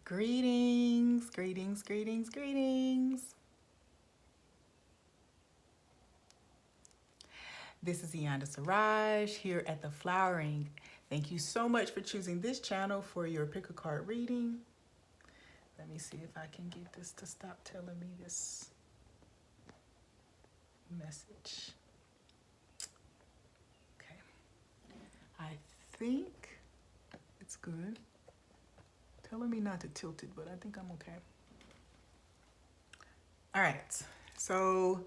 Greetings, greetings, greetings, greetings. This is Iyanda Siraj here at theFlowering. Thank you so much for choosing this channel for your pick a card reading. Let me see if I can get this to stop telling me this message. Okay. I think it's good. Telling me not to tilt it, but I think I'm okay. All right, so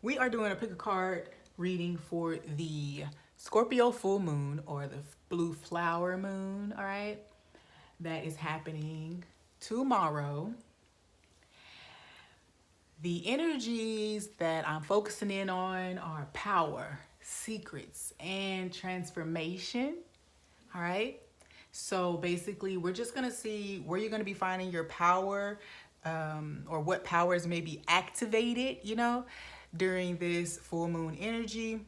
we are doing a pick a card reading for the Scorpio full moon or the blue flower moon, all right? That is happening tomorrow. The energies that I'm focusing in on are power, secrets, and transformation, all right? So basically, we're just gonna see where you're gonna be finding your power, or what powers may be activated, during this full moon energy.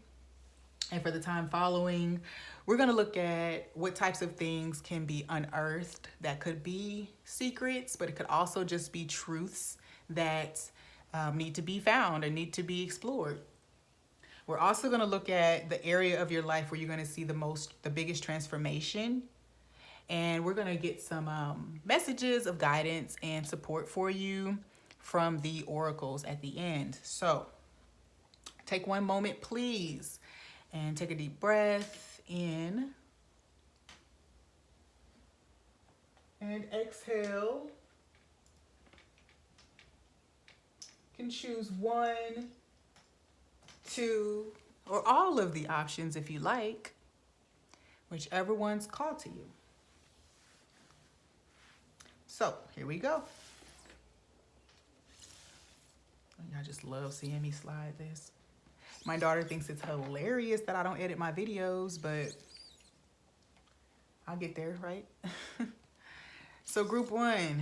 And for the time following, we're gonna look at what types of things can be unearthed that could be secrets, but it could also just be truths that need to be found and need to be explored. We're also gonna look at the area of your life where you're gonna see the biggest transformation. And we're gonna get some messages of guidance and support for you from the oracles at the end. So take one moment, please, and take a deep breath in and exhale. You can choose one, two, or all of the options if you like, whichever one's called to you. So here we go. Y'all just love seeing me slide this. My daughter thinks it's hilarious that I don't edit my videos, but I'll get there, right? So group one,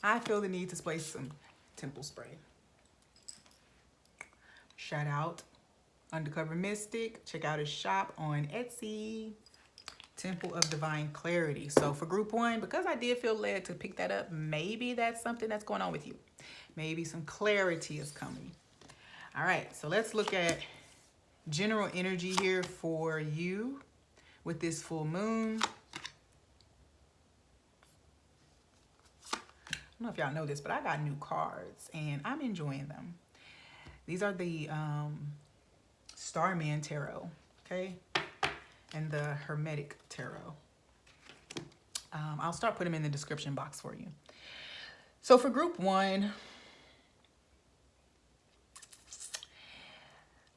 I feel the need to spray some temple spray. Shout out Undercover Mystic. Check out his shop on Etsy. Temple of Divine Clarity. So for group one, because I did feel led to pick that up, maybe that's something that's going on with you. Maybe some clarity is coming. All right, so let's look at general energy here for you with this full moon. I don't know if y'all know this, but I got new cards and I'm enjoying them. These are the Starman Tarot, okay? And the Hermetic Tarot. I'll start putting them in the description box for you. So for group one,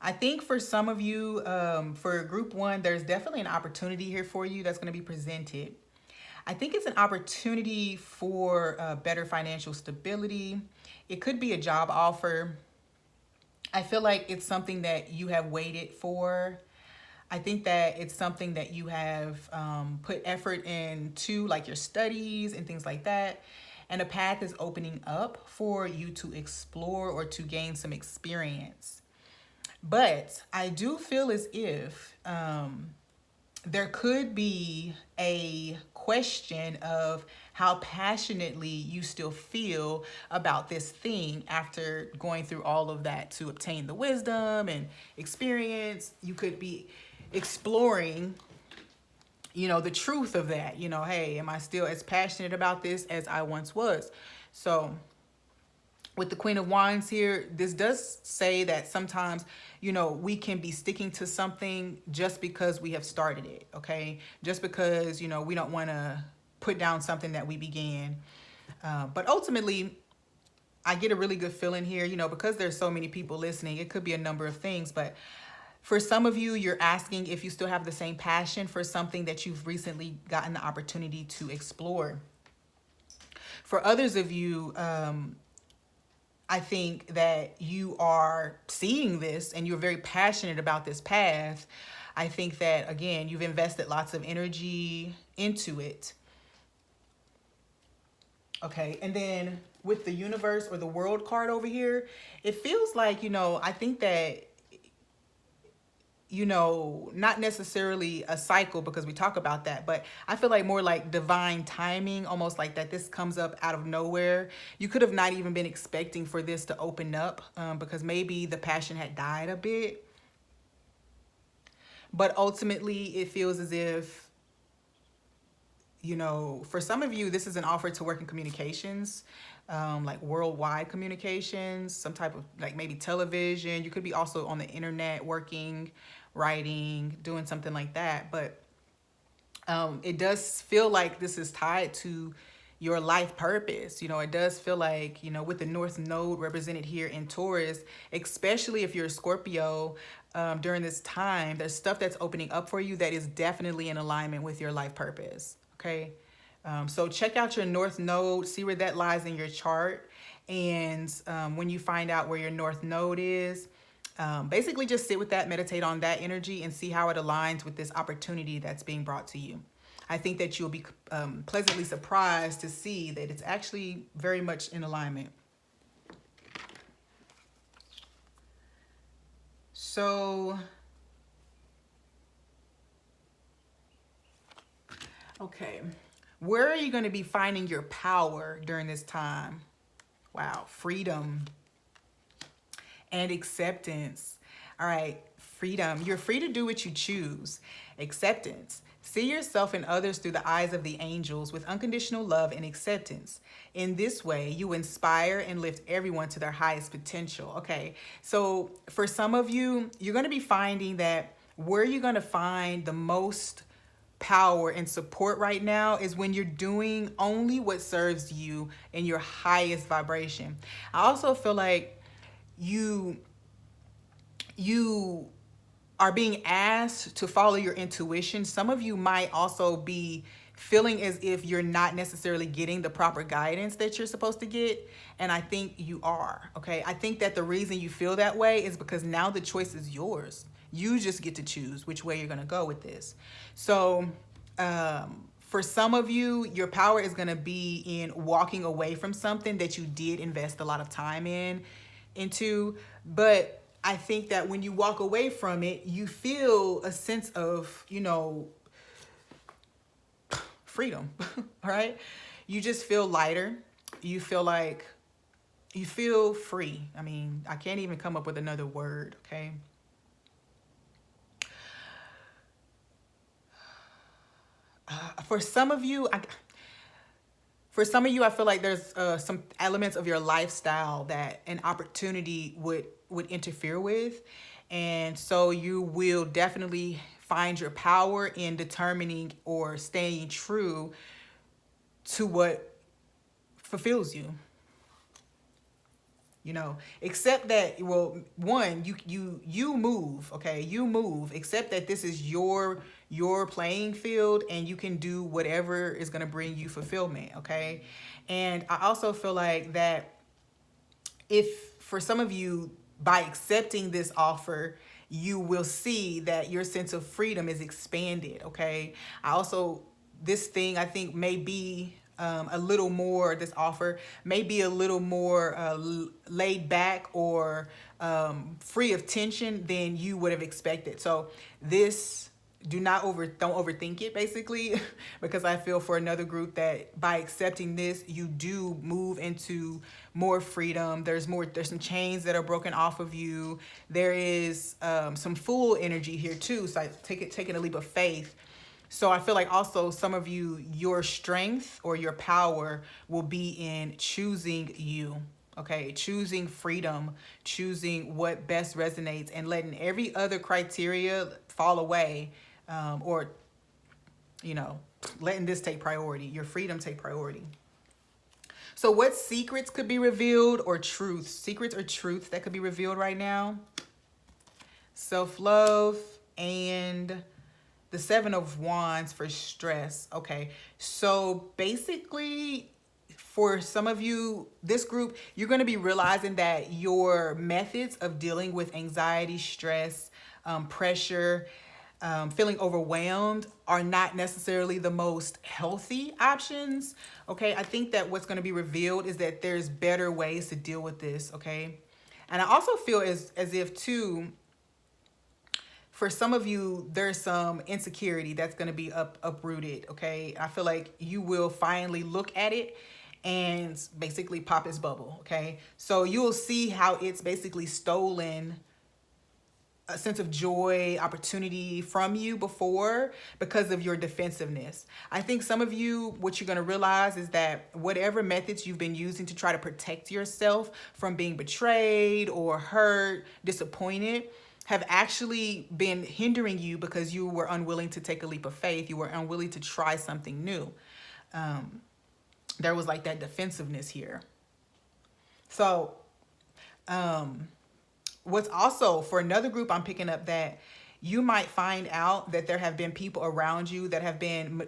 I think for some of you, for group one, there's definitely an opportunity here for you that's going to be presented. I think it's an opportunity for better financial stability. It could be a job offer. I feel like it's something that you have waited for. I think that it's something that you have put effort into, like your studies and things like that. And a path is opening up for you to explore or to gain some experience. But I do feel as if there could be a question of how passionately you still feel about this thing after going through all of that to obtain the wisdom and experience. You could be exploring, the truth of that. Hey, am I still as passionate about this as I once was? So with the Queen of Wands here, this does say that sometimes, we can be sticking to something just because we have started it, okay? Just because, we don't want to put down something that we began. But ultimately, I get a really good feeling here, because there's so many people listening, it could be a number of things, but for some of you, you're asking if you still have the same passion for something that you've recently gotten the opportunity to explore. For others of you, I think that you are seeing this and you're very passionate about this path. I think that, again, you've invested lots of energy into it. Okay, and then with the universe or the world card over here, it feels like, I think that not necessarily a cycle because we talk about that, but I feel like more like divine timing, almost like that this comes up out of nowhere. You could have not even been expecting for this to open up because maybe the passion had died a bit. But ultimately, it feels as if, for some of you, this is an offer to work in communications, like worldwide communications, some type of like maybe television. You could be also on the internet working, writing, doing something like that. But it does feel like this is tied to your life purpose. It does feel like, with the North Node represented here in Taurus, especially if you're a Scorpio, during this time, there's stuff that's opening up for you that is definitely in alignment with your life purpose. Okay. So check out your North Node, see where that lies in your chart. And when you find out where your North Node is, basically just sit with that, meditate on that energy, and see how it aligns with this opportunity that's being brought to you. I think that you'll be pleasantly surprised to see that it's actually very much in alignment. So, okay. Where are you going to be finding your power during this time? Wow, freedom and acceptance. All right, freedom. You're free to do what you choose. Acceptance. See yourself and others through the eyes of the angels with unconditional love and acceptance. In this way, you inspire and lift everyone to their highest potential. Okay, so for some of you, you're going to be finding that where you're going to find the most power and support right now is when you're doing only what serves you in your highest vibration. I also feel like you are being asked to follow your intuition. Some of you might also be feeling as if you're not necessarily getting the proper guidance that you're supposed to get. And I think you are, okay? I think that the reason you feel that way is because now the choice is yours. You just get to choose which way you're gonna go with this. So for some of you, your power is gonna be in walking away from something that you did invest a lot of time into, but I think that when you walk away from it, you feel a sense of, freedom, all right? You just feel lighter. You feel like you feel free. I mean, I can't even come up with another word, okay? For some of you, I feel like there's some elements of your lifestyle that an opportunity would interfere with. And so you will definitely find your power in determining or staying true to what fulfills you. Except that, well, one, you move, okay? You move, except that this is your playing field and you can do whatever is going to bring you fulfillment, okay? And I also feel like that if for some of you, by accepting this offer, you will see that your sense of freedom is expanded, okay? This thing I think may be a little more, this offer may be a little more laid back or free of tension than you would have expected. So this, don't overthink it, basically, because I feel for another group that by accepting this, you do move into more freedom. There's some chains that are broken off of you. There is some fool energy here too. So taking a leap of faith. So I feel like also some of you, your strength or your power will be in choosing you, okay? Choosing freedom, choosing what best resonates, and letting every other criteria fall away, or, letting this take priority, your freedom take priority. So what secrets could be revealed, or truths? Secrets or truths that could be revealed right now? Self-love and the Seven of Wands for stress. Okay, so basically for some of you, this group, you're going to be realizing that your methods of dealing with anxiety, stress, pressure, feeling overwhelmed are not necessarily the most healthy options. Okay, I think that what's going to be revealed is that there's better ways to deal with this. Okay, and I also feel as if too, for some of you, there's some insecurity that's going to be uprooted. Okay. I feel like you will finally look at it and basically pop its bubble. Okay. So you'll see how it's basically stolen a sense of joy, opportunity from you before because of your defensiveness. I think some of you, what you're going to realize is that whatever methods you've been using to try to protect yourself from being betrayed or hurt, disappointed, have actually been hindering you because you were unwilling to take a leap of faith. You were unwilling to try something new. There was like that defensiveness here. So, what's also for another group I'm picking up that you might find out that there have been people around you that have been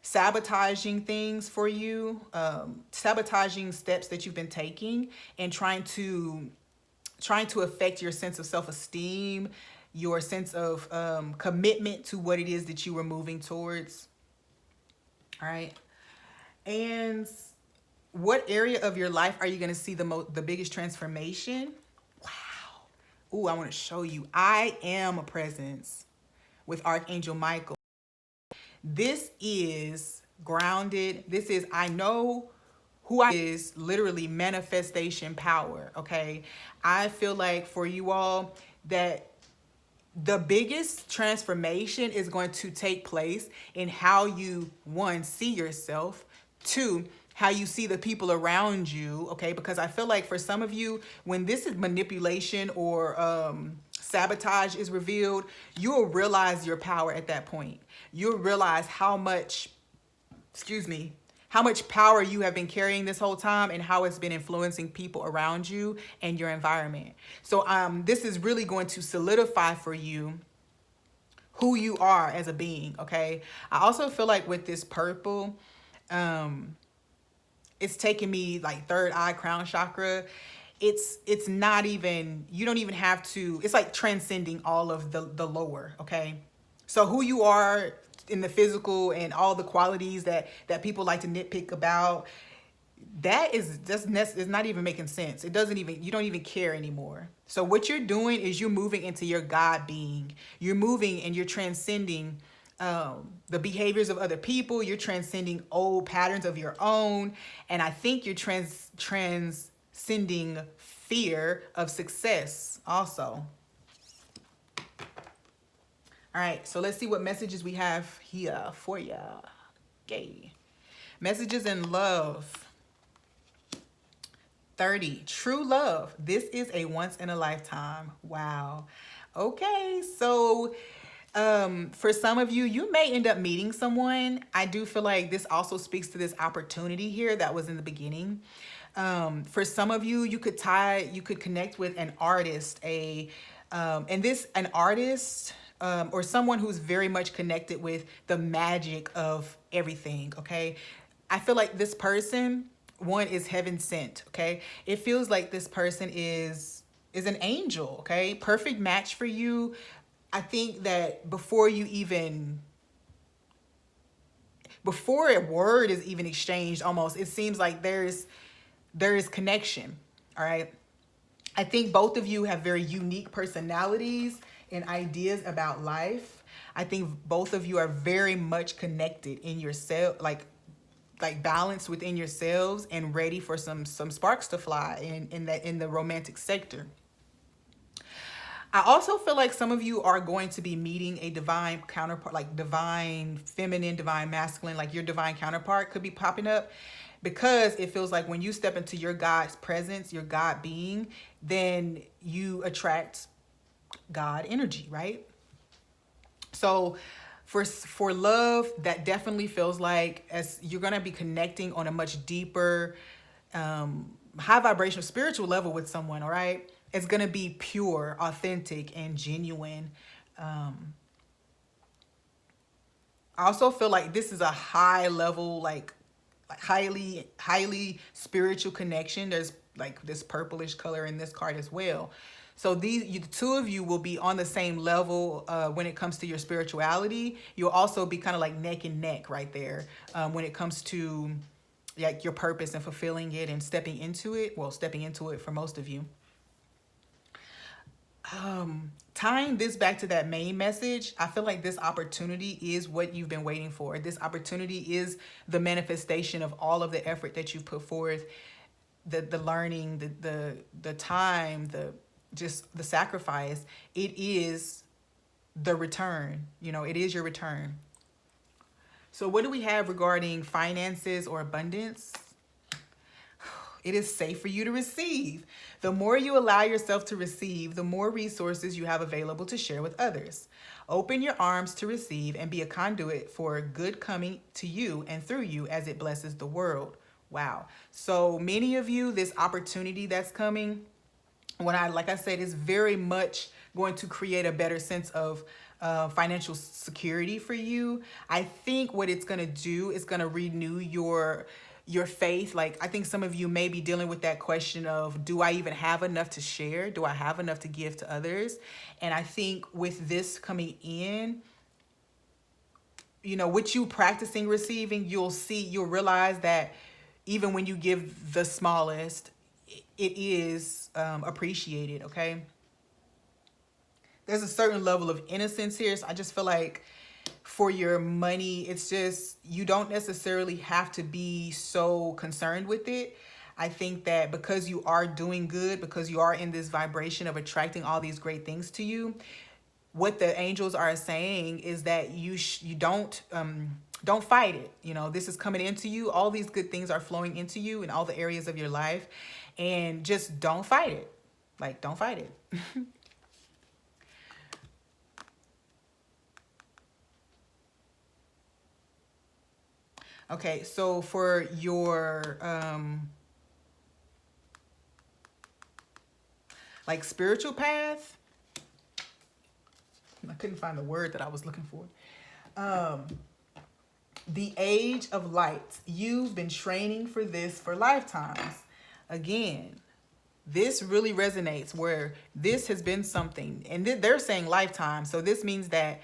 sabotaging things for you, sabotaging steps that you've been taking and trying to affect your sense of self-esteem, your sense of commitment to what it is that you were moving towards. All right. And what area of your life are you going to see the biggest transformation? Wow. Ooh, I want to show you. I am a presence with Archangel Michael. This is grounded. This is, I know who I is literally manifestation power. Okay. I feel like for you all that the biggest transformation is going to take place in how you, one, see yourself, two, how you see the people around you, okay? Because I feel like for some of you, when this is manipulation or sabotage is revealed, you will realize your power at that point. You'll realize how much power you have been carrying this whole time and how it's been influencing people around you and your environment. So this is really going to solidify for you who you are as a being, okay? I also feel like with this purple, it's taking me like third eye, crown chakra. It's not even, you don't even have to, it's like transcending all of the lower, okay? So who you are in the physical and all the qualities that people like to nitpick about, that is just is not even making sense. It doesn't even, you don't even care anymore. So what you're doing is you're moving into your God being. You're moving and you're transcending the behaviors of other people. You're transcending old patterns of your own. And I think you're transcending fear of success also. All right, so let's see what messages we have here for you. Okay. Messages in love. 30, true love. This is a once in a lifetime. Wow. Okay, so for some of you, you may end up meeting someone. I do feel like this also speaks to this opportunity here that was in the beginning. For some of you, you could connect with an artist, an artist or someone who's very much connected with the magic of everything. Okay, I feel like this person, one, is heaven sent. Okay, it feels like this person is an angel. Okay, perfect match for you. I think that before a word is even exchanged, almost, it seems like there is connection. All right. I think both of you have very unique personalities and ideas about life. I think both of you are very much connected in yourself, like balanced within yourselves and ready for some sparks to fly in the romantic sector. I also feel like some of you are going to be meeting a divine counterpart, like divine feminine, divine masculine, like your divine counterpart could be popping up, because it feels like when you step into your God's presence, your God being, then you attract God energy, right? So for love, that definitely feels like as you're going to be connecting on a much deeper, high vibrational spiritual level with someone, all right? It's going to be pure, authentic, and genuine. I also feel like this is a high level, like highly spiritual connection. There's like this purplish color in this card as well. So the two of you will be on the same level when it comes to your spirituality. You'll also be kind of like neck and neck right there when it comes to like your purpose and fulfilling it and stepping into it. Well, stepping into it for most of you. Tying this back to that main message, I feel like this opportunity is what you've been waiting for. This opportunity is the manifestation of all of the effort that you've put forth, the learning, the time, just the sacrifice. It is the return. You know, it is your return. So what do we have regarding finances or abundance? It is safe for you to receive. The more you allow yourself to receive, the more resources you have available to share with others. Open your arms to receive and be a conduit for good coming to you and through you as it blesses the world. Wow. So many of you, this opportunity that's coming, like I said, is very much going to create a better sense of financial security for you. I think what it's going to do is going to renew your faith. Like, I think some of you may be dealing with that question of, do I even have enough to share? Do I have enough to give to others? And I think with this coming in, you know, with you practicing receiving, you'll realize that even when you give the smallest, it is appreciated, okay? There's a certain level of innocence here. So I just feel like for your money, it's just, you don't necessarily have to be so concerned with it. I think that because you are doing good, because you are in this vibration of attracting all these great things to you, what the angels are saying is that you don't fight it. You know, this is coming into you. All these good things are flowing into you in all the areas of your life, and just don't fight it. Like, don't fight it. Okay, so for your like spiritual path, I couldn't find the word that I was looking for. The age of light. You've been training for this for lifetimes. Again, this really resonates where this has been something, and they're saying lifetime. So this means that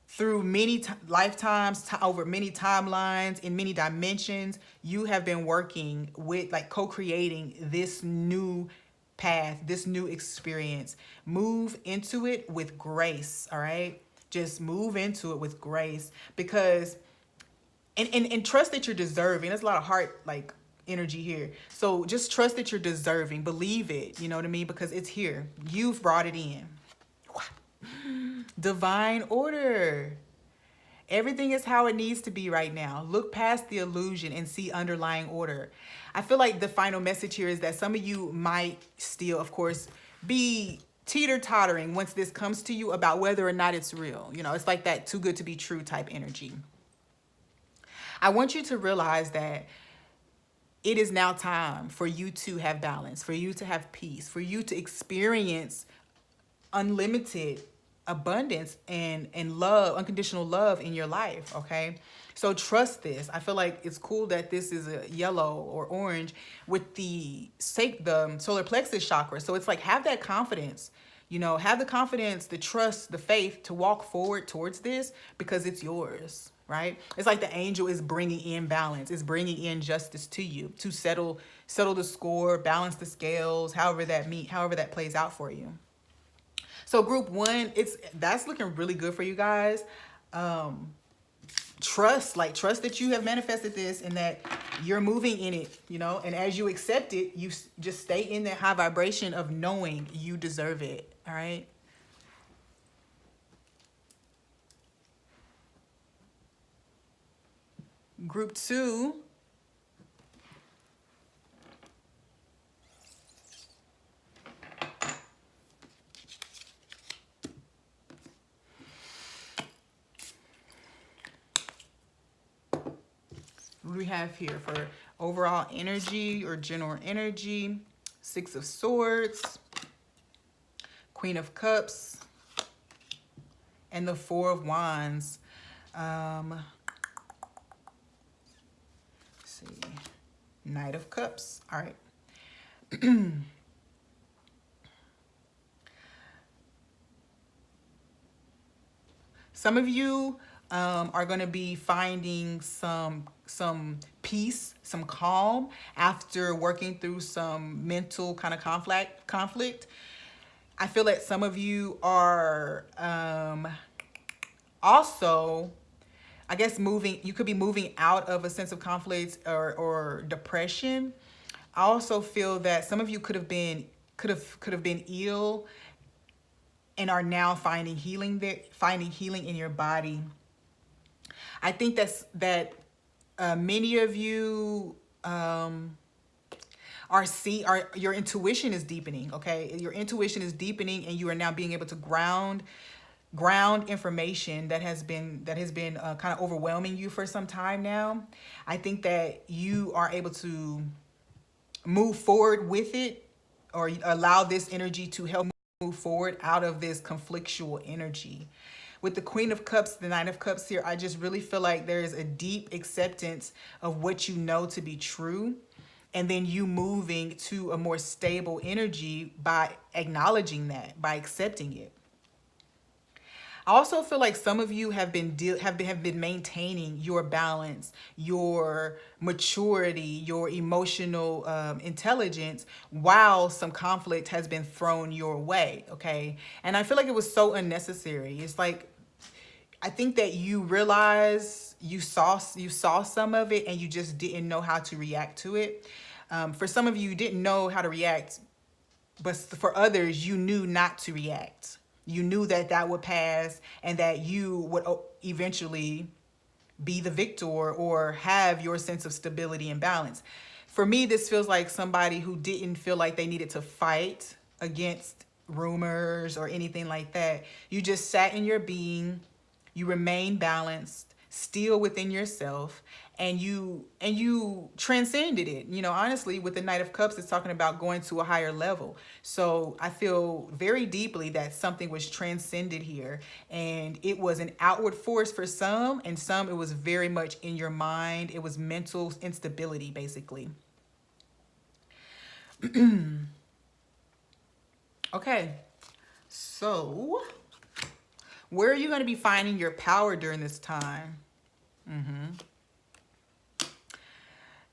through many lifetimes, over many timelines, in many dimensions, you have been working with, like, co-creating this new path, this new experience. Move into it with grace, all right? Just move into it with grace, because, and trust that you're deserving. There's a lot of heart, like, energy here. So just trust that you're deserving. Believe it, you know what I mean? Because it's here. You've brought it in. Divine order. Everything is how it needs to be right now. Look past the illusion and see underlying order. I feel like the final message here is that some of you might still, of course, be teeter-tottering once this comes to you about whether or not it's real. You know, it's like that too good to be true type energy. I want you to realize that it is now time for you to have balance, for you to have peace, for you to experience unlimited abundance and love, unconditional love in your life, okay? So trust this. I feel like it's cool that this is a yellow or orange with the solar plexus chakra. So it's like, have that confidence, you know, have the confidence, the trust, the faith to walk forward towards this, because it's yours, right? It's like the angel is bringing in balance, is bringing in justice to you to settle the score, balance the scales, however that plays out for you. So group one, that's looking really good for you guys. Trust that you have manifested this and that you're moving in it, you know, and as you accept it, you just stay in that high vibration of knowing you deserve it. All right. Group two, what we have here for overall energy or general energy? Six of Swords, Queen of Cups, and the Four of Wands. Let's see, Knight of Cups. All right. Some of you are going to be finding some peace, some calm after working through some mental kind of conflict. I feel like some of you are also, I guess, you could be moving out of a sense of conflict or depression. I also feel that some of you could have been ill and are now finding healing in your body. I think that many of you are your intuition is deepening. Okay, your intuition is deepening, and you are now being able to ground information that has been kind of overwhelming you for some time now. I think that you are able to move forward with it, or allow this energy to help move forward out of this conflictual energy. With the Queen of Cups, the Nine of Cups here, I just really feel like there is a deep acceptance of what you know to be true, and then you moving to a more stable energy by acknowledging that, by accepting it. I also feel like some of you have been maintaining your balance, your maturity, your emotional intelligence, while some conflict has been thrown your way. Okay, and I feel like it was so unnecessary. It's like, I think that you realize you saw some of it, and you just didn't know how to react to it. For some of you, you didn't know how to react, but for others, you knew not to react. You knew that that would pass, and that you would eventually be the victor, or have your sense of stability and balance. For me, this feels like somebody who didn't feel like they needed to fight against rumors or anything like that. You just sat in your being, you remain balanced, still within yourself, and you transcended it. Honestly, with the Knight of Cups, it's talking about going to a higher level. So I feel very deeply that something was transcended here, and it was an outward force for some, and some it was very much in your mind. It was mental instability, basically. Okay, so where are you going to be finding your power during this time?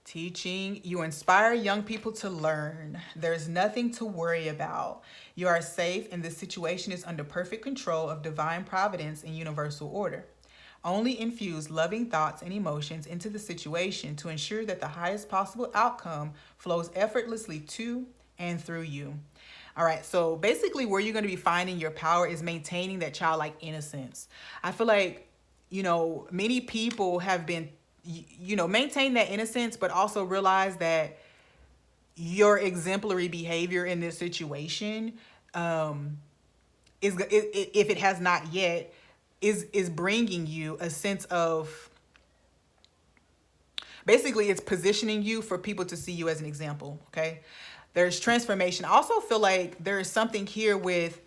Teaching. You inspire young people to learn. There's nothing to worry about. You are safe, and this situation is under perfect control of divine providence and universal order. Only infuse loving thoughts and emotions into the situation to ensure that the highest possible outcome flows effortlessly to and through you. All right, so basically, where you're going to be finding your power is maintaining that childlike innocence. I feel like, many people have been, maintain that innocence, but also realize that your exemplary behavior in this situation, if it has not yet, is bringing you a sense of, basically, it's positioning you for people to see you as an example. Okay, there's transformation. I also feel like there is something here with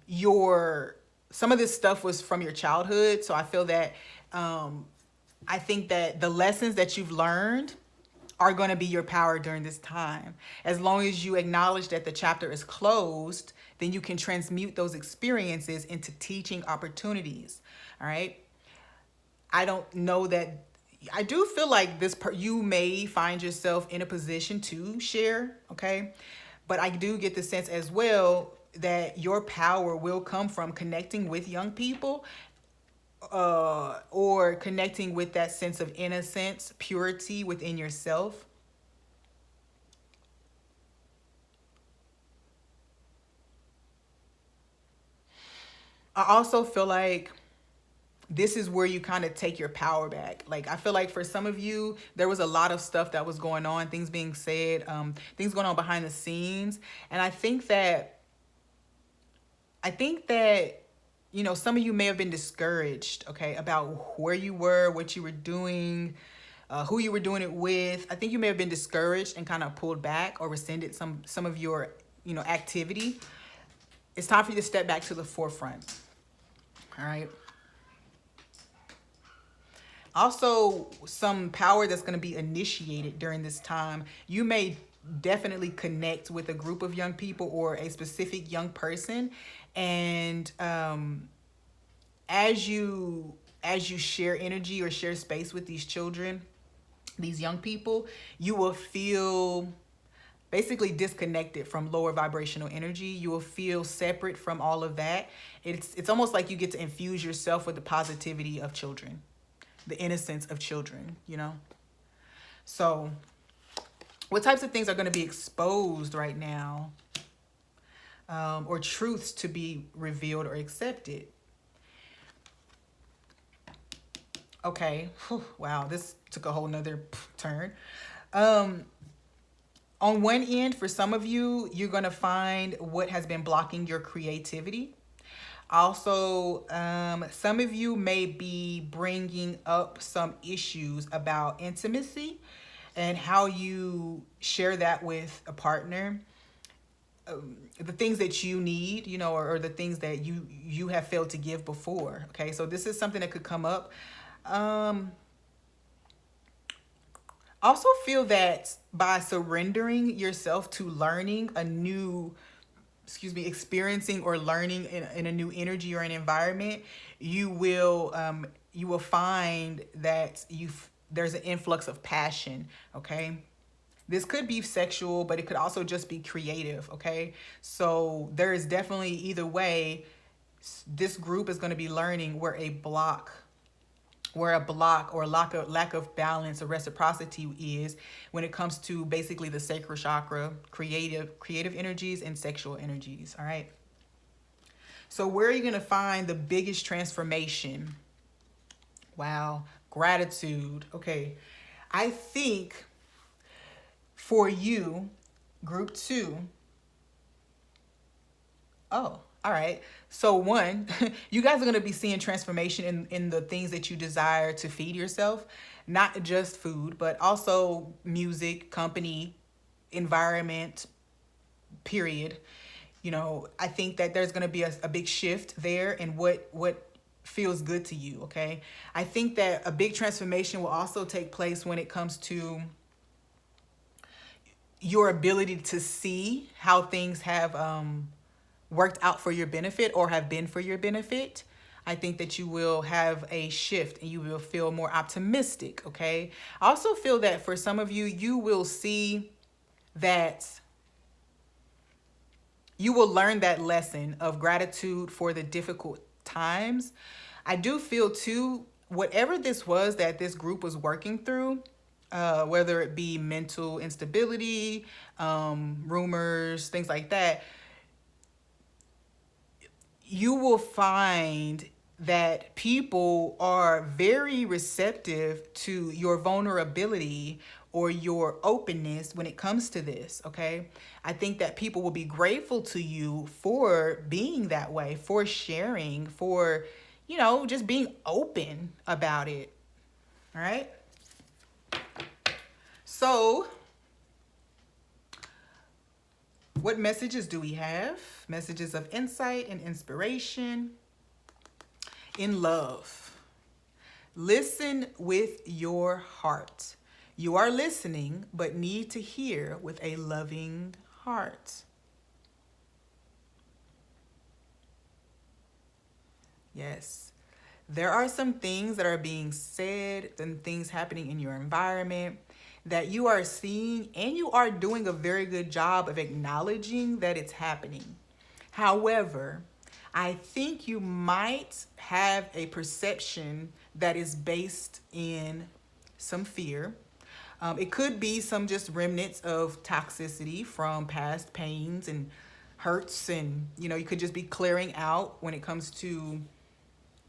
your some of this stuff was from your childhood. So I feel that I think that the lessons that you've learned are going to be your power during this time. As long as you acknowledge that the chapter is closed, then you can transmute those experiences into teaching opportunities. All right. I don't know that. I do feel like you may find yourself in a position to share. Okay. But I do get the sense as well that your power will come from connecting with young people, or connecting with that sense of innocence, purity within yourself. I also feel like this is where you kind of take your power back. Like, I feel like for some of you, there was a lot of stuff that was going on, things being said, things going on behind the scenes. And I think that, some of you may have been discouraged, okay, about where you were, what you were doing, who you were doing it with. I think you may have been discouraged and kind of pulled back or rescinded some of your, activity. It's time for you to step back to the forefront. All right. Also, some power that's going to be initiated during this time. You may definitely connect with a group of young people or a specific young person, and as you share energy or share space with these children, these young people, you will feel basically disconnected from lower vibrational energy. You will feel separate from all of that. It's almost like you get to infuse yourself with the positivity of children, the innocence of children, you know? So what types of things are going to be exposed right now, or truths to be revealed or accepted? Okay. Whew, wow, this took a whole nother turn. On one end, for some of you, you're going to find what has been blocking your creativity. Also, some of you may be bringing up some issues about intimacy and how you share that with a partner. The things that you need, you know, or the things that you have failed to give before. Okay, so this is something that could come up. Also feel that by surrendering yourself to learning a new, experiencing or learning in a new energy or an environment, you will find that there's an influx of passion. Okay, this could be sexual, but it could also just be creative. Okay, so there is definitely, either way, this group is going to be learning where a block or lack of balance or reciprocity is when it comes to basically the sacral chakra, creative energies and sexual energies. All right. So where are you going to find the biggest transformation? Wow. Gratitude. Okay. I think for you, group 2. Oh, all right. So one, you guys are going to be seeing transformation in the things that you desire to feed yourself, not just food, but also music, company, environment, period. You know, I think that there's going to be a big shift there in what feels good to you. Okay. I think that a big transformation will also take place when it comes to your ability to see how things have, worked out for your benefit or have been for your benefit. I think that you will have a shift and you will feel more optimistic. Okay. I also feel that for some of you, you will see that you will learn that lesson of gratitude for the difficult times. I do feel too, whatever this was that this group was working through, whether it be mental instability, rumors, things like that, you will find that people are very receptive to your vulnerability or your openness when it comes to this. Okay. I think that people will be grateful to you for being that way, for sharing, for, you know, just being open about it. All right. So what messages do we have? Messages of insight and inspiration. In love. Listen with your heart. You are listening, but need to hear with a loving heart. Yes. There are some things that are being said and things happening in your environment that you are seeing, and you are doing a very good job of acknowledging that it's happening. However, I think you might have a perception that is based in some fear. It could be some just remnants of toxicity from past pains and hurts, and you could just be clearing out when it comes to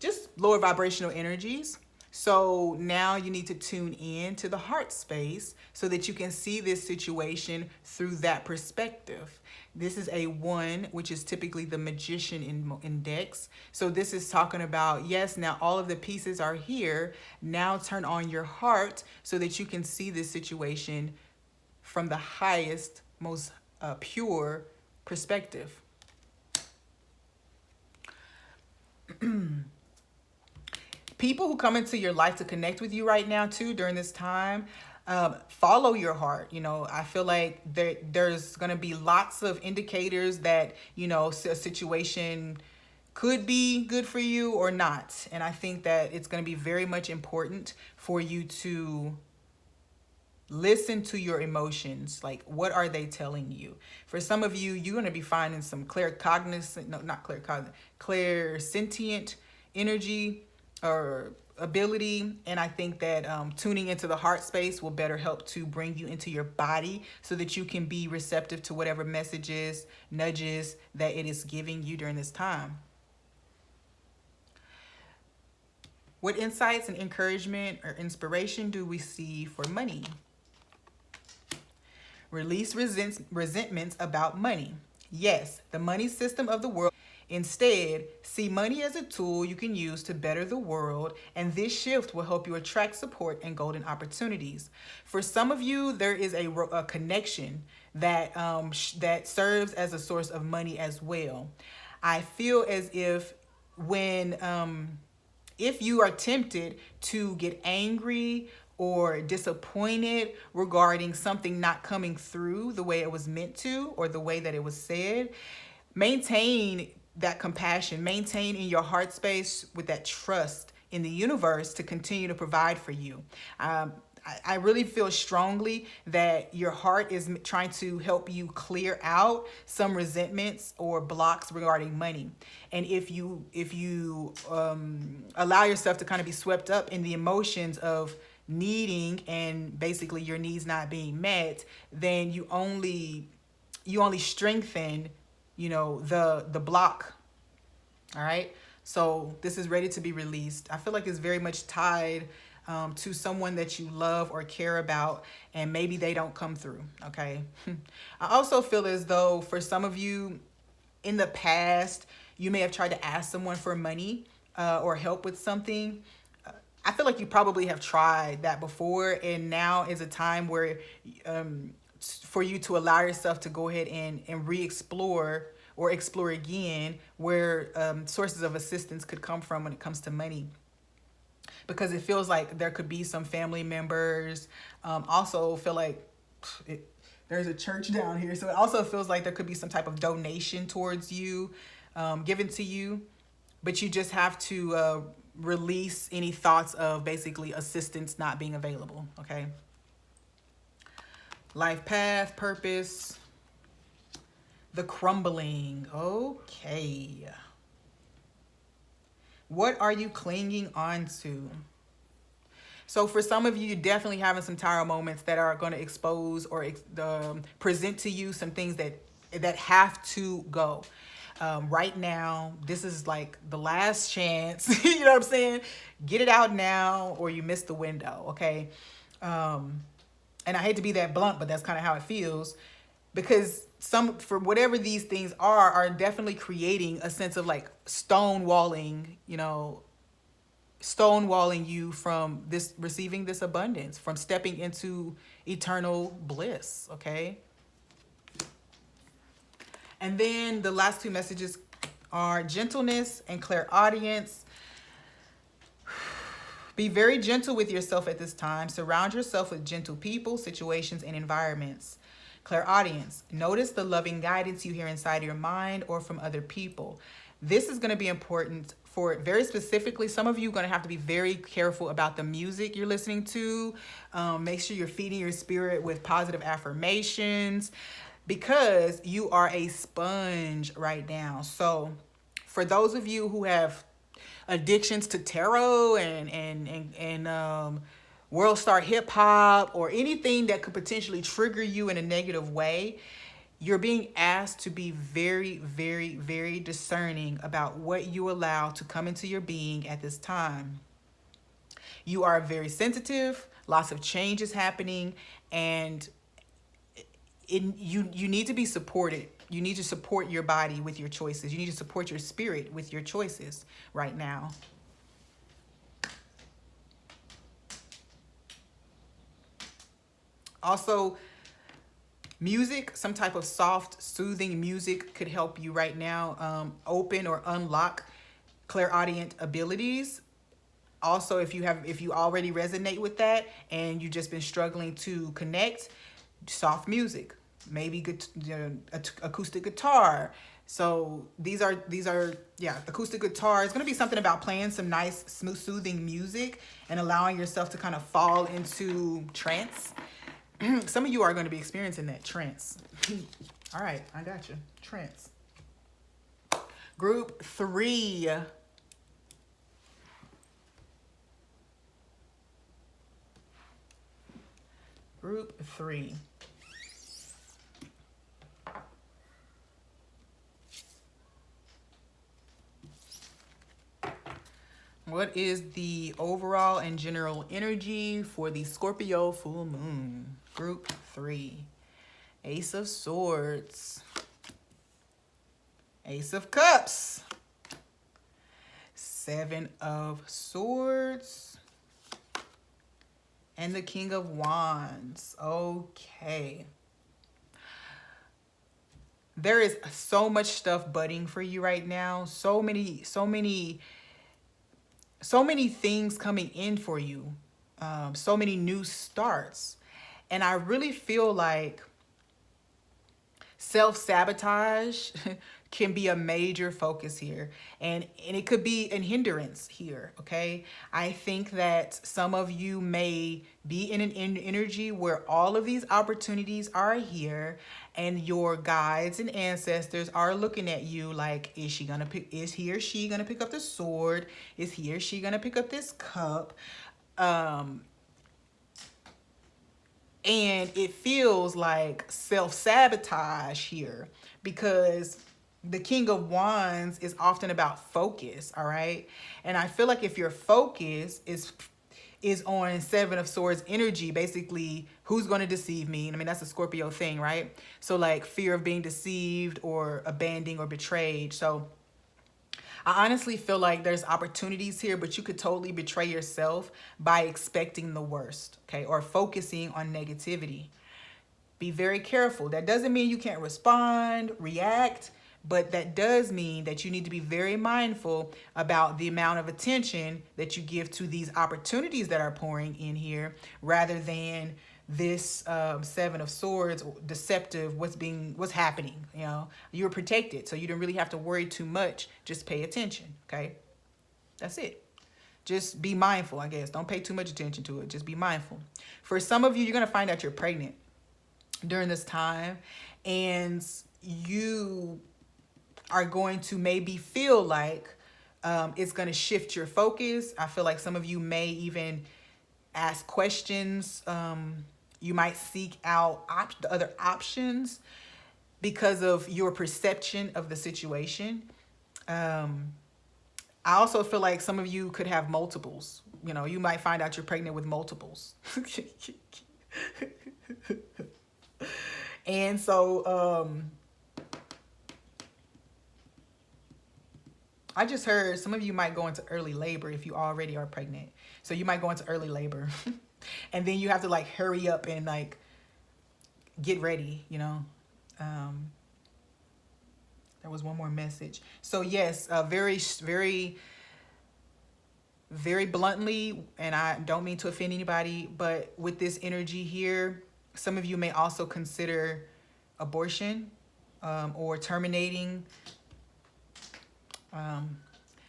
just lower vibrational energies. So now you need to tune in to the heart space so that you can see this situation through that perspective. This is a 1, which is typically the magician index. So this is talking about, yes, now all of the pieces are here. Now turn on your heart so that you can see this situation from the highest, most pure perspective. People who come into your life to connect with you right now too during this time, follow your heart. I feel like there's going to be lots of indicators that, a situation could be good for you or not. And I think that it's going to be very much important for you to Listen to your emotions. Like, what are they telling you? For some of you, you're going to be finding some clear sentient energy or ability. And I think that tuning into the heart space will better help to bring you into your body so that you can be receptive to whatever messages, nudges that it is giving you during this time. What insights and encouragement or inspiration do we see for money? Release resentments about money. Yes, the money system of the world. Instead, see money as a tool you can use to better the world, and this shift will help you attract support and golden opportunities. For some of you, there is a connection that that serves as a source of money as well. I feel as if when if you are tempted to get angry or disappointed regarding something not coming through the way it was meant to or the way that it was said, maintain that compassion, maintain in your heart space with that trust in the universe to continue to provide for you. I really feel strongly that your heart is trying to help you clear out some resentments or blocks regarding money. And if you allow yourself to kind of be swept up in the emotions of needing and basically your needs not being met, then you only strengthen, the block. All right. So this is ready to be released. I feel like it's very much tied to someone that you love or care about, and maybe they don't come through. Okay. I also feel as though for some of you in the past, you may have tried to ask someone for money or help with something. I feel like you probably have tried that before, and now is a time where for you to allow yourself to go ahead and re-explore or explore again where sources of assistance could come from when it comes to money. Because it feels like there could be some family members. Also feel like there's a church down here. So it also feels like there could be some type of donation towards you, given to you. But you just have to release any thoughts of basically assistance not being available. Okay. Life path, purpose, the crumbling. Okay. What are you clinging on to? So for some of you, you're definitely having some tarot moments that are going to expose or present to you some things that have to go. Right now, this is like the last chance. You know what I'm saying? Get it out now or you miss the window. Okay. And I hate to be that blunt, but that's kind of how it feels, because for whatever these things are definitely creating a sense of like stonewalling you from receiving this abundance, from stepping into eternal bliss. Okay. And then the last two messages are gentleness and clairaudience. Be very gentle with yourself at this time. Surround yourself with gentle people, situations, and environments. Clairaudience. Notice the loving guidance you hear inside your mind or from other people. This is going to be important for very specifically. Some of you are going to have to be very careful about the music you're listening to. Make sure you're feeding your spirit with positive affirmations, because you are a sponge right now. So for those of you who have addictions to tarot and world star hip hop or anything that could potentially trigger you in a negative way, you're being asked to be very, very, very discerning about what you allow to come into your being at this time. You are very sensitive, lots of change is happening, and you need to be supported. You need to support your body with your choices. You need to support your spirit with your choices right now. Also, music, some type of soft, soothing music could help you right now open or unlock clairaudient abilities. Also, if you already resonate with that and you've just been struggling to connect, soft music, maybe acoustic guitar. So these are acoustic guitar. It's going to be something about playing some nice, smooth, soothing music and allowing yourself to kind of fall into trance. Some of you are going to be experiencing that trance. All right, I got you. Trance. Group 3. Group 3. What is the overall and general energy for the Scorpio full moon? Group 3. Ace of Swords. Ace of Cups. 7 of Swords. And the King of Wands. Okay. There is so much stuff budding for you right now. So many things coming in for you. So many new starts. And I really feel like self-sabotage can be a major focus here. And it could be a hindrance here, okay? I think that some of you may be in an energy where all of these opportunities are here and your guides and ancestors are looking at you like, is he or she gonna pick up the sword? Is he or she gonna pick up this cup? And it feels like self-sabotage here because the King of Wands is often about focus, all right? And I feel like if your focus is on 7 of Swords energy, basically, who's going to deceive me? I mean, that's a Scorpio thing, right? So like fear of being deceived or abandoned or betrayed. So I honestly feel like there's opportunities here, but you could totally betray yourself by expecting the worst, okay? Or focusing on negativity. Be very careful. That doesn't mean you can't respond, react, but that does mean that you need to be very mindful about the amount of attention that you give to these opportunities that are pouring in here, rather than this 7 of Swords, deceptive, what's happening. You know, you're protected, so you don't really have to worry too much. Just pay attention, okay? That's it. Just be mindful, I guess. Don't pay too much attention to it. Just be mindful. For some of you, you're going to find out you're pregnant during this time, and you are going to maybe feel like it's going to shift your focus. I feel like some of you may even ask questions. You might seek out other options because of your perception of the situation. I also feel like some of you could have multiples. You know, you might find out you're pregnant with multiples. And so I just heard some of you might go into early labor if you already are pregnant. So you might go into early labor and then you have to like hurry up and like get ready, you know. There was one more message. So yes, very, very, very bluntly, and I don't mean to offend anybody, but with this energy here, some of you may also consider abortion or terminating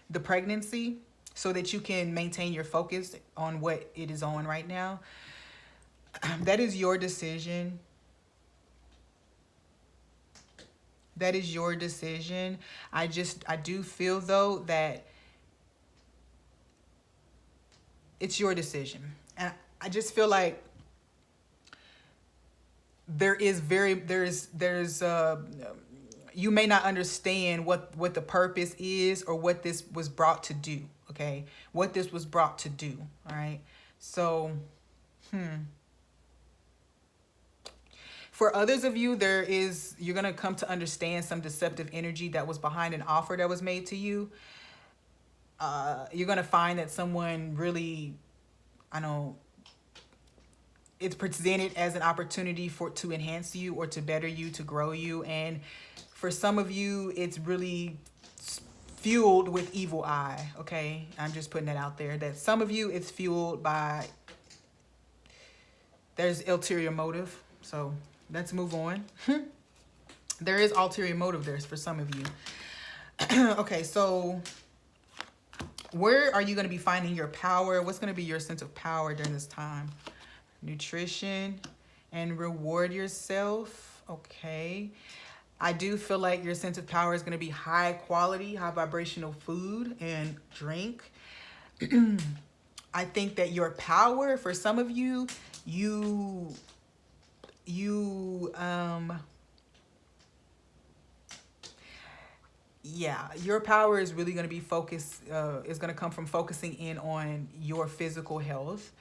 the pregnancy so that you can maintain your focus on what it is on right now. That is your decision. That is your decision. I do feel though that it's your decision. And I just feel like you may not understand what the purpose is or what this was brought to do, okay? What this was brought to do, all right? So, For others of you, you're going to come to understand some deceptive energy that was behind an offer that was made to you. You're going to find that someone really, it's presented as an opportunity to enhance you or to better you, to grow you. And for some of you, it's really fueled with evil eye, okay? I'm just putting that out there. That some of you, it's fueled by, there's ulterior motive. So let's move on. There is ulterior motive there for some of you. Okay, so where are you going to be finding your power? What's going to be your sense of power during this time? Nutrition and reward yourself. Okay. I do feel like your sense of power is going to be high quality, high vibrational food and drink. I think that your power, for some of you, you you yeah, your power is really going to be focused, is going to come from focusing in on your physical health.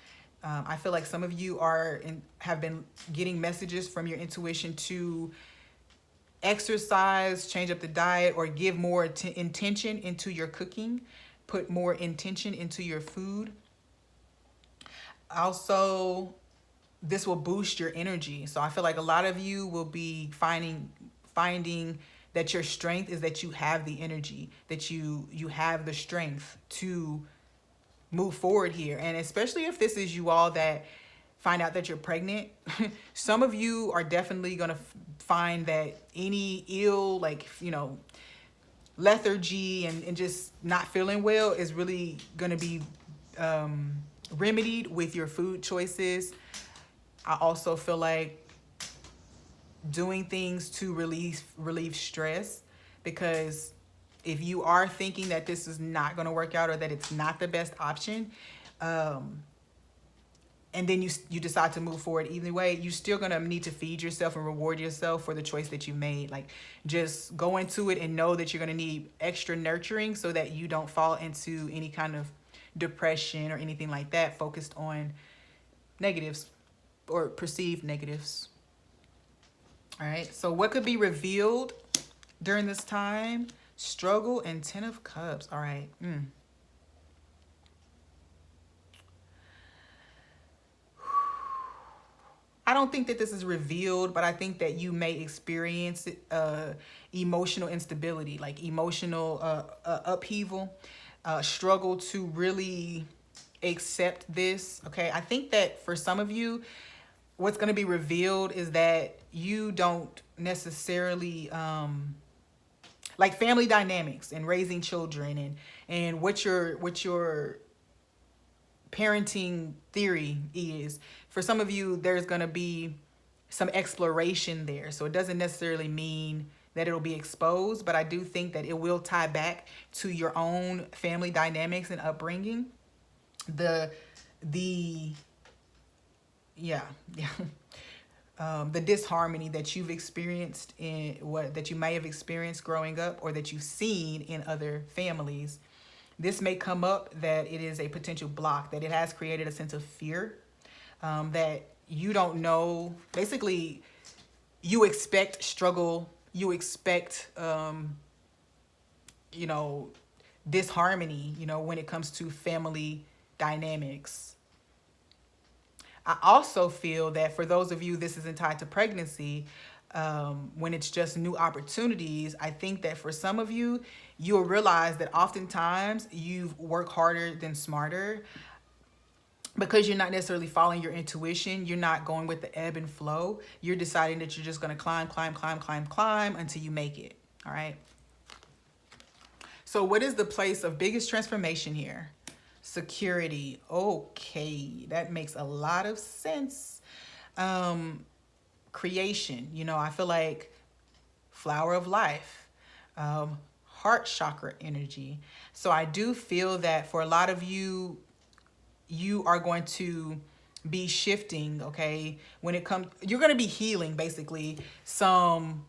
I feel like some of you have been getting messages from your intuition to exercise, change up the diet, or give more intention into your cooking, put more intention into your food. Also, this will boost your energy. So I feel like a lot of you will be finding that your strength is that you have the energy, that you have the strength to move forward here. And especially if this is you all that find out that you're pregnant, some of you are definitely going to find that any ill, like, lethargy and just not feeling well is really going to be remedied with your food choices. I also feel like doing things to relieve stress, because if you are thinking that this is not going to work out or that it's not the best option, and then you decide to move forward either way, you're still going to need to feed yourself and reward yourself for the choice that you made. Like, just go into it and know that you're going to need extra nurturing so that you don't fall into any kind of depression or anything like that focused on negatives or perceived negatives. All right, so what could be revealed during this time? Struggle and 10 of Cups. All right. I don't think that this is revealed, but I think that you may experience emotional instability, like emotional upheaval, struggle to really accept this. Okay, I think that for some of you, what's going to be revealed is that you don't necessarily like family dynamics and raising children and what your parenting theory is. For some of you, there's going to be some exploration there. So it doesn't necessarily mean that it'll be exposed, but I do think that it will tie back to your own family dynamics and upbringing. The disharmony that you've experienced that you may have experienced growing up, or that you've seen in other families. This may come up that it is a potential block, that it has created a sense of fear, that you don't know. Basically, you expect struggle, you expect, disharmony, when it comes to family dynamics. I also feel that for those of you, this isn't tied to pregnancy, when it's just new opportunities. I think that for some of you, you'll realize that oftentimes you've worked harder than smarter, because you're not necessarily following your intuition. You're not going with the ebb and flow. You're deciding that you're just going to climb until you make it. All right. So what is the place of biggest transformation here? Security. Okay, that makes a lot of sense. Creation. I feel like flower of life, heart chakra energy. So I do feel that for a lot of you, you are going to be shifting, okay? When it comes, you're going to be healing basically some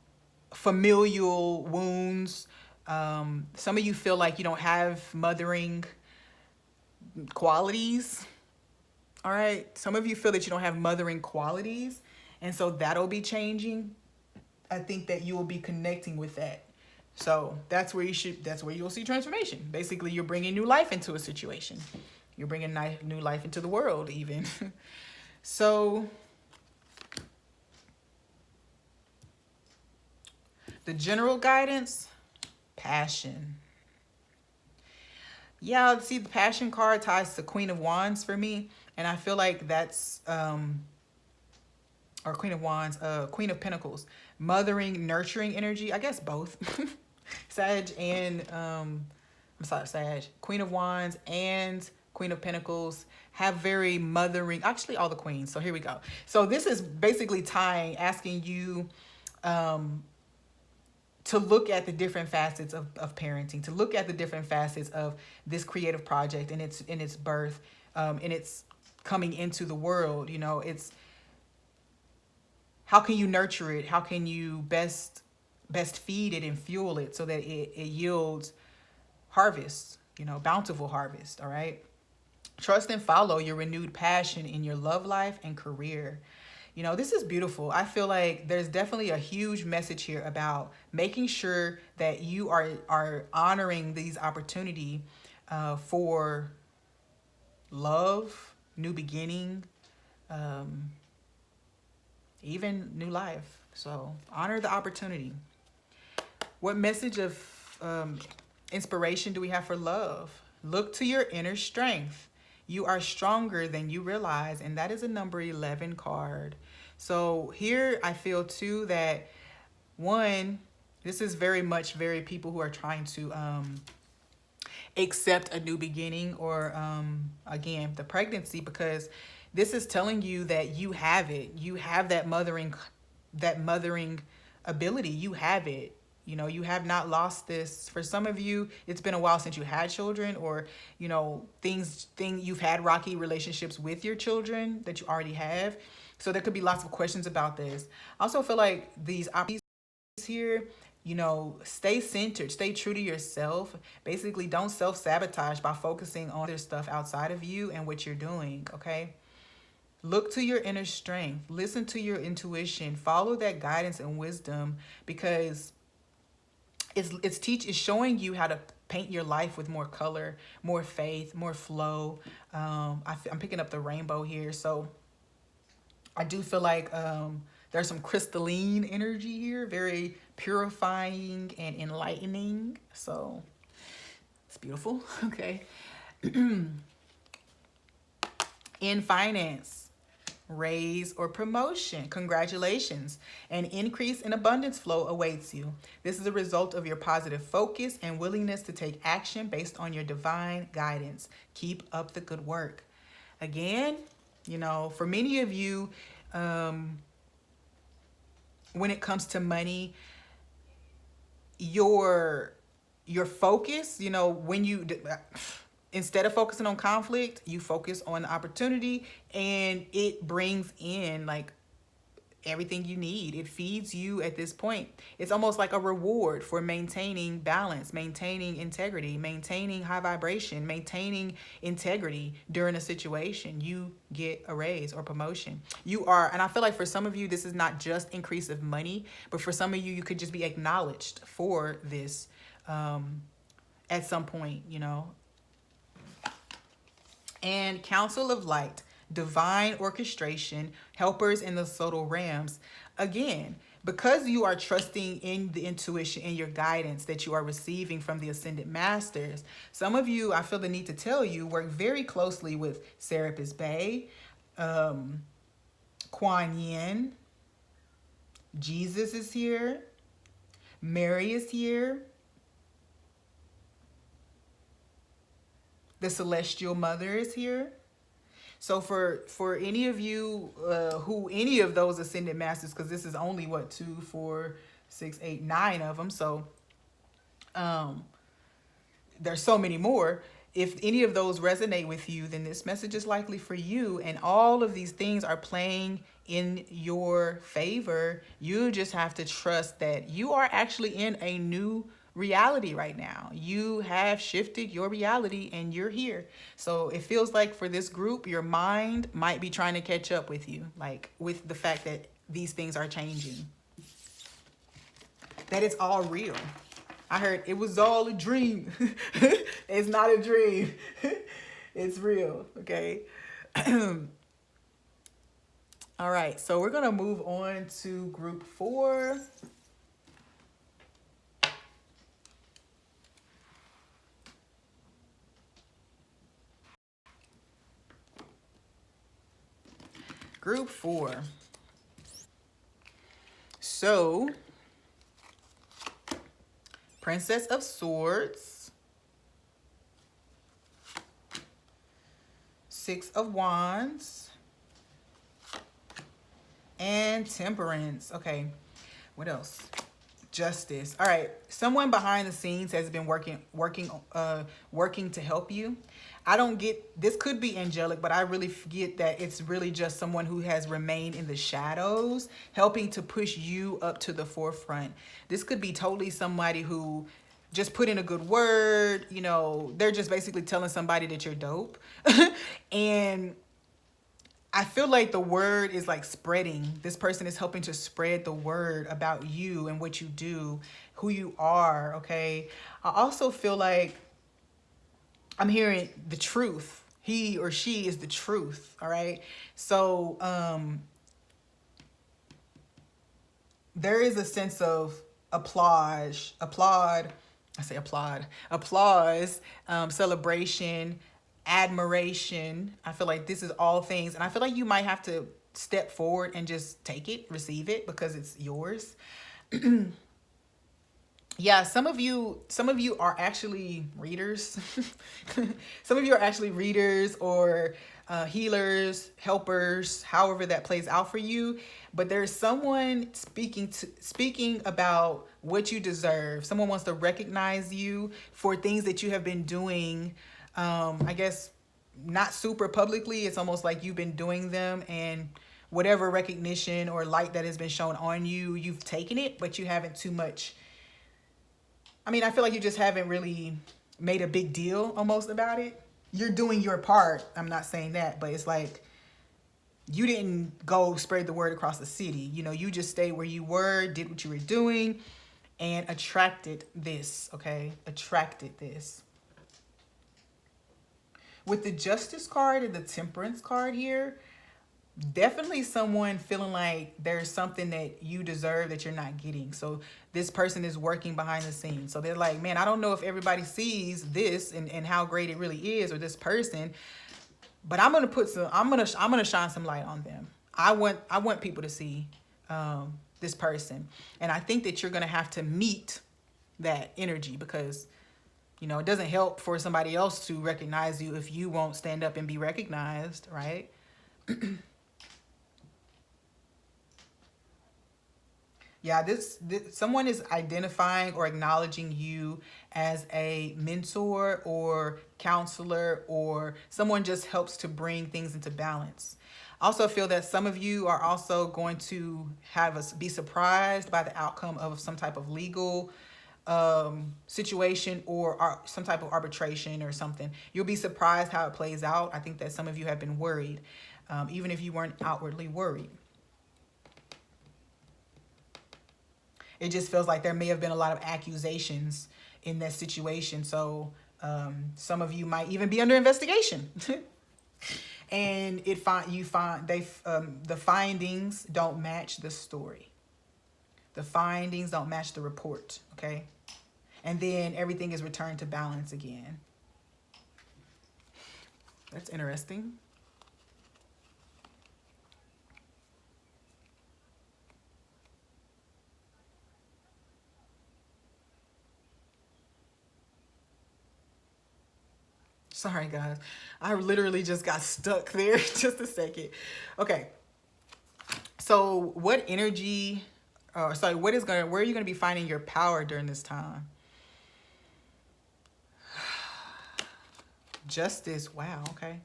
familial wounds. Some of you feel like you don't have mothering qualities. All right. Some of you feel that you don't have mothering qualities. And so that'll be changing. I think that you will be connecting with that. So that's where you'll see transformation. Basically, you're bringing new life into a situation. You're bringing new life into the world even. So the general guidance, passion. Yeah, see, the passion card ties to Queen of Wands for me. And I feel like that's, or Queen of Wands, Queen of Pentacles, mothering, nurturing energy. I guess both. Sag and, Sag, Queen of Wands and Queen of Pentacles. have very mothering, actually all the queens. So here we go. So this is basically asking you to look at the different facets of parenting, to look at the different facets of this creative project and its birth, and its coming into the world. You know, it's how can you nurture it? How can you best feed it and fuel it so that it yields harvest, you know, bountiful harvest. All right. Trust and follow your renewed passion in your love life and career. You know, this is beautiful. I feel like there's definitely a huge message here about making sure that you are honoring these opportunity for love, new beginning, even new life. So honor the opportunity. What message of inspiration do we have for love? Look to your inner strength. You are stronger than you realize, and that is a number 11 card. So here I feel too that one, this is very people who are trying to accept a new beginning, or again, the pregnancy, because this is telling you that you have it. You have that mothering ability. You have it. You know, you have not lost this. For some of you, it's been a while since you had children, or, you know, you've had rocky relationships with your children that you already have. So there could be lots of questions about this. I also feel like these opportunities here, you know, stay centered, stay true to yourself. Basically, don't self-sabotage by focusing on other stuff outside of you and what you're doing, okay? Look to your inner strength. Listen to your intuition. Follow that guidance and wisdom, because it's showing you how to paint your life with more color, more faith, more flow. I'm picking up the rainbow here. So I do feel like there's some crystalline energy here, very purifying and enlightening. So it's beautiful. Okay. In finance, raise or promotion. Congratulations. An increase in abundance flow awaits you. This is a result of your positive focus and willingness to take action based on your divine guidance. Keep up the good work. Again, you know, for many of you, when it comes to money, your focus, you know, when you instead of focusing on conflict, you focus on opportunity, and it brings in like everything you need. It feeds you at this point. It's almost like a reward for maintaining balance, maintaining integrity, maintaining high vibration, maintaining integrity during a situation. You get a raise or promotion. You are, and I feel like for some of you, this is not just increase of money, but for some of you, you could just be acknowledged for this at some point, you know. And Council of Light, divine orchestration, helpers in the subtle realms. Again, because you are trusting in the intuition and your guidance that you are receiving from the Ascended Masters, some of you, I feel the need to tell you, work very closely with Serapis Bey, Kuan Yin, Jesus is here, Mary is here, the Celestial Mother is here. So for any of you who any of those Ascended Masters, because this is only what 2, 4, 6, 8, 9 of them. So there's so many more. If any of those resonate with you, then this message is likely for you. And all of these things are playing in your favor. You just have to trust that you are actually in a new reality right now. You have shifted your reality and you're here. So it feels like for this group, your mind might be trying to catch up with you, like with the fact that these things are changing, that it's all real. I heard it was all a dream. It's not a dream. It's real. Okay. All right. So we're going to move on to group 4. Group 4. So, Princess of Swords, Six of Wands. And Temperance. Okay, what else? Justice. All right, someone behind the scenes has been working to help you. I don't get, this could be angelic, but I really get that it's really just someone who has remained in the shadows, helping to push you up to the forefront. This could be totally somebody who just put in a good word, you know, they're just basically telling somebody that you're dope. And I feel like the word is like spreading. This person is helping to spread the word about you and what you do, who you are, okay? I also feel like I'm hearing the truth. He or she is the truth, all right? So there is a sense of applause, celebration, admiration. I feel like this is all things, and I feel like you might have to step forward and just take it, receive it, because it's yours. Yeah, some of you are actually readers. Some of you are actually readers or healers, helpers, however that plays out for you. But there's someone speaking about what you deserve. Someone wants to recognize you for things that you have been doing. I guess not super publicly. It's almost like you've been doing them, and whatever recognition or light that has been shown on you, you've taken it, but you haven't too much. I mean, I feel like you just haven't really made a big deal almost about it. You're doing your part. I'm not saying that, but it's like you didn't go spread the word across the city. You know, you just stayed where you were, did what you were doing, and attracted this, okay? Attracted this. With the Justice card and the Temperance card here, definitely someone feeling like there's something that you deserve that you're not getting. So this person is working behind the scenes. So they're like, man, I don't know if everybody sees this and how great it really is, or this person, but I'm gonna shine some light on them. I want people to see this person, and I think that you're gonna have to meet that energy, because you know it doesn't help for somebody else to recognize you if you won't stand up and be recognized, right? Yeah, this someone is identifying or acknowledging you as a mentor or counselor, or someone just helps to bring things into balance. I also feel that some of you are also going to be surprised by the outcome of some type of legal situation, or some type of arbitration or something. You'll be surprised how it plays out. I think that some of you have been worried, even if you weren't outwardly worried. It just feels like there may have been a lot of accusations in that situation. So some of you might even be under investigation. And the findings don't match the story. The findings don't match the report, okay? And then everything is returned to balance again. That's interesting. Sorry, guys. I literally just got stuck there just a second. Okay. So what energy, where are you going to be finding your power during this time? Justice. Wow. Okay.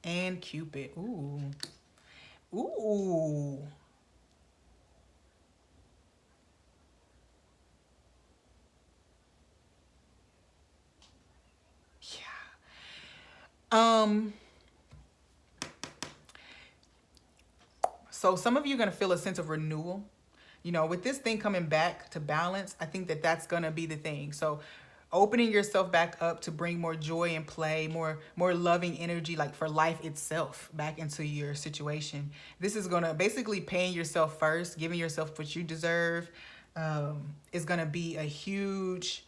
And Cupid. Ooh. Ooh. So some of you are going to feel a sense of renewal. You know, with this thing coming back to balance, I think that that's going to be the thing. So opening yourself back up to bring more joy and play, more loving energy, like for life itself, back into your situation. This is going to basically paying yourself first, giving yourself what you deserve, is going to be a huge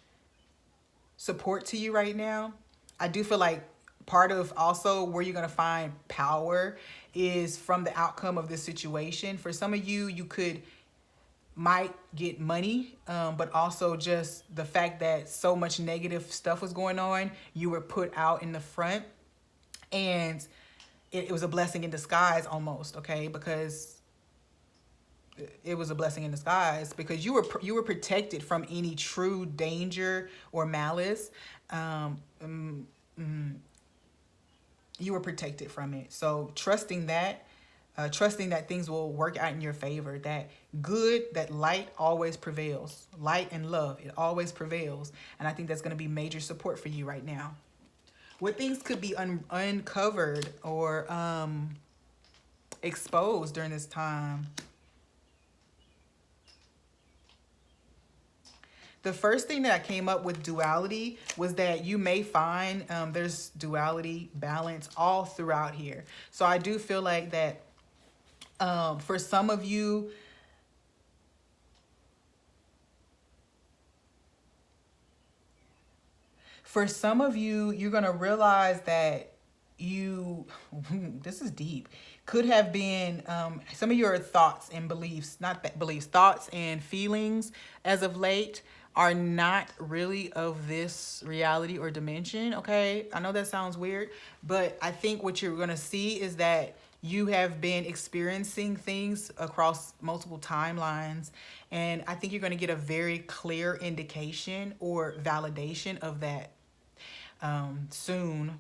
support to you right now. I do feel like part of also where you're going to find power is from the outcome of this situation. For some of you, you might get money, but also just the fact that so much negative stuff was going on, you were put out in the front. And it was a blessing in disguise almost, okay? Because it was a blessing in disguise because you were protected from any true danger or malice. Um, mm, mm, you were protected from it. So trusting that things will work out in your favor, that that light always prevails. Light and love, it always prevails. And I think that's going to be major support for you right now. What things could be uncovered or exposed during this time? The first thing that I came up with duality was that you may find there's duality, balance all throughout here. So I do feel like that for some of you, you're going to realize that this is deep, could have been some of your thoughts and beliefs, not beliefs, thoughts and feelings as of late are not really of this reality or dimension, okay? I know that sounds weird, but I think what you're going to see is that you have been experiencing things across multiple timelines, and I think you're going to get a very clear indication or validation of that soon.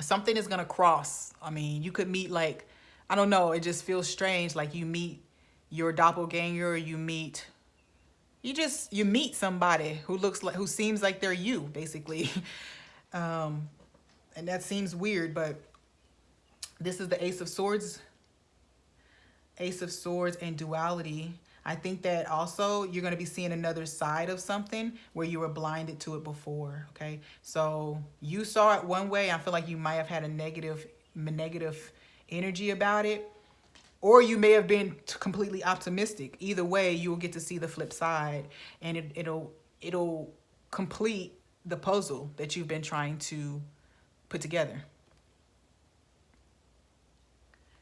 Something is going to cross. I mean, you could meet, like, I don't know, it just feels strange, like you meet your doppelganger, or you meet somebody who seems like they're you, basically. And that seems weird, but this is the Ace of Swords and duality. I think that also you're going to be seeing another side of something where you were blinded to it before, okay? So you saw it one way. I feel like you might have had a negative energy about it, or you may have been completely optimistic. Either way, you will get to see the flip side, and it'll complete the puzzle that you've been trying to put together,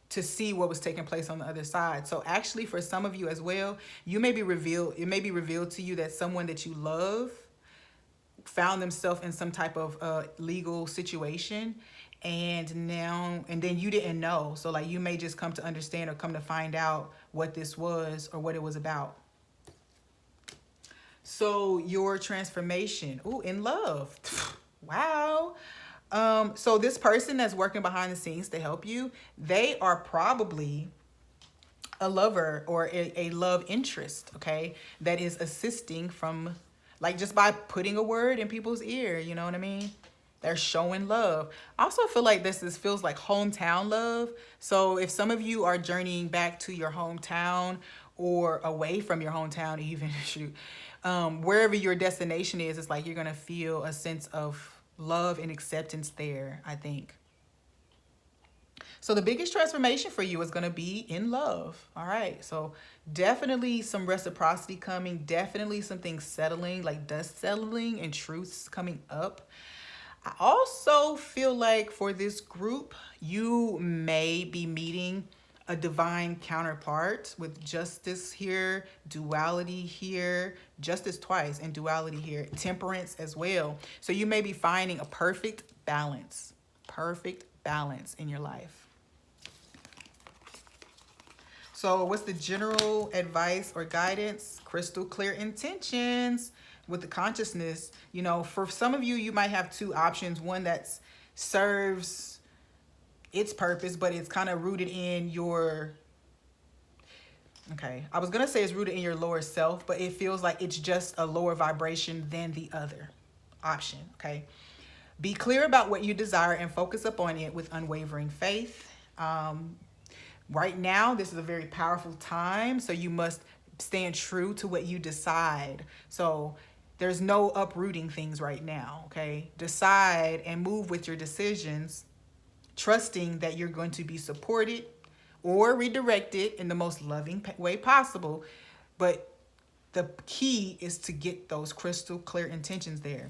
to see what was taking place on the other side. So actually, for some of you as well, it may be revealed to you that someone that you love found themselves in some type of legal situation, and then you didn't know. So like, you may just come to understand or come to find out what this was or what it was about. So your transformation, in love. Wow. So this person that's working behind the scenes to help you, they are probably a lover or a love interest, okay, that is assisting from, like, just by putting a word in people's ear, you know what I mean? They're showing love. I also feel like this feels like hometown love. So if some of you are journeying back to your hometown or away from your hometown, even, shoot, wherever your destination is, it's like you're going to feel a sense of love and acceptance there, I think. So the biggest transformation for you is going to be in love. All right. So definitely some reciprocity coming. Definitely some things settling, like dust settling and truths coming up. I also feel like for this group, you may be meeting a divine counterpart with justice here, duality here, justice twice, and duality here, temperance as well. So you may be finding a perfect balance in your life. So what's the general advice or guidance? Crystal clear intentions with the consciousness. You know, for some of you, you might have two options. One that serves its purpose, but it's kind of rooted in your, okay, I was going to say it's rooted in your lower self, but it feels like it's just a lower vibration than the other option, okay? Be clear about what you desire and focus upon it with unwavering faith. Right now, this is a very powerful time, so you must stand true to what you decide. So there's no uprooting things right now, okay? Decide and move with your decisions, trusting that you're going to be supported or redirected in the most loving way possible. But the key is to get those crystal clear intentions there.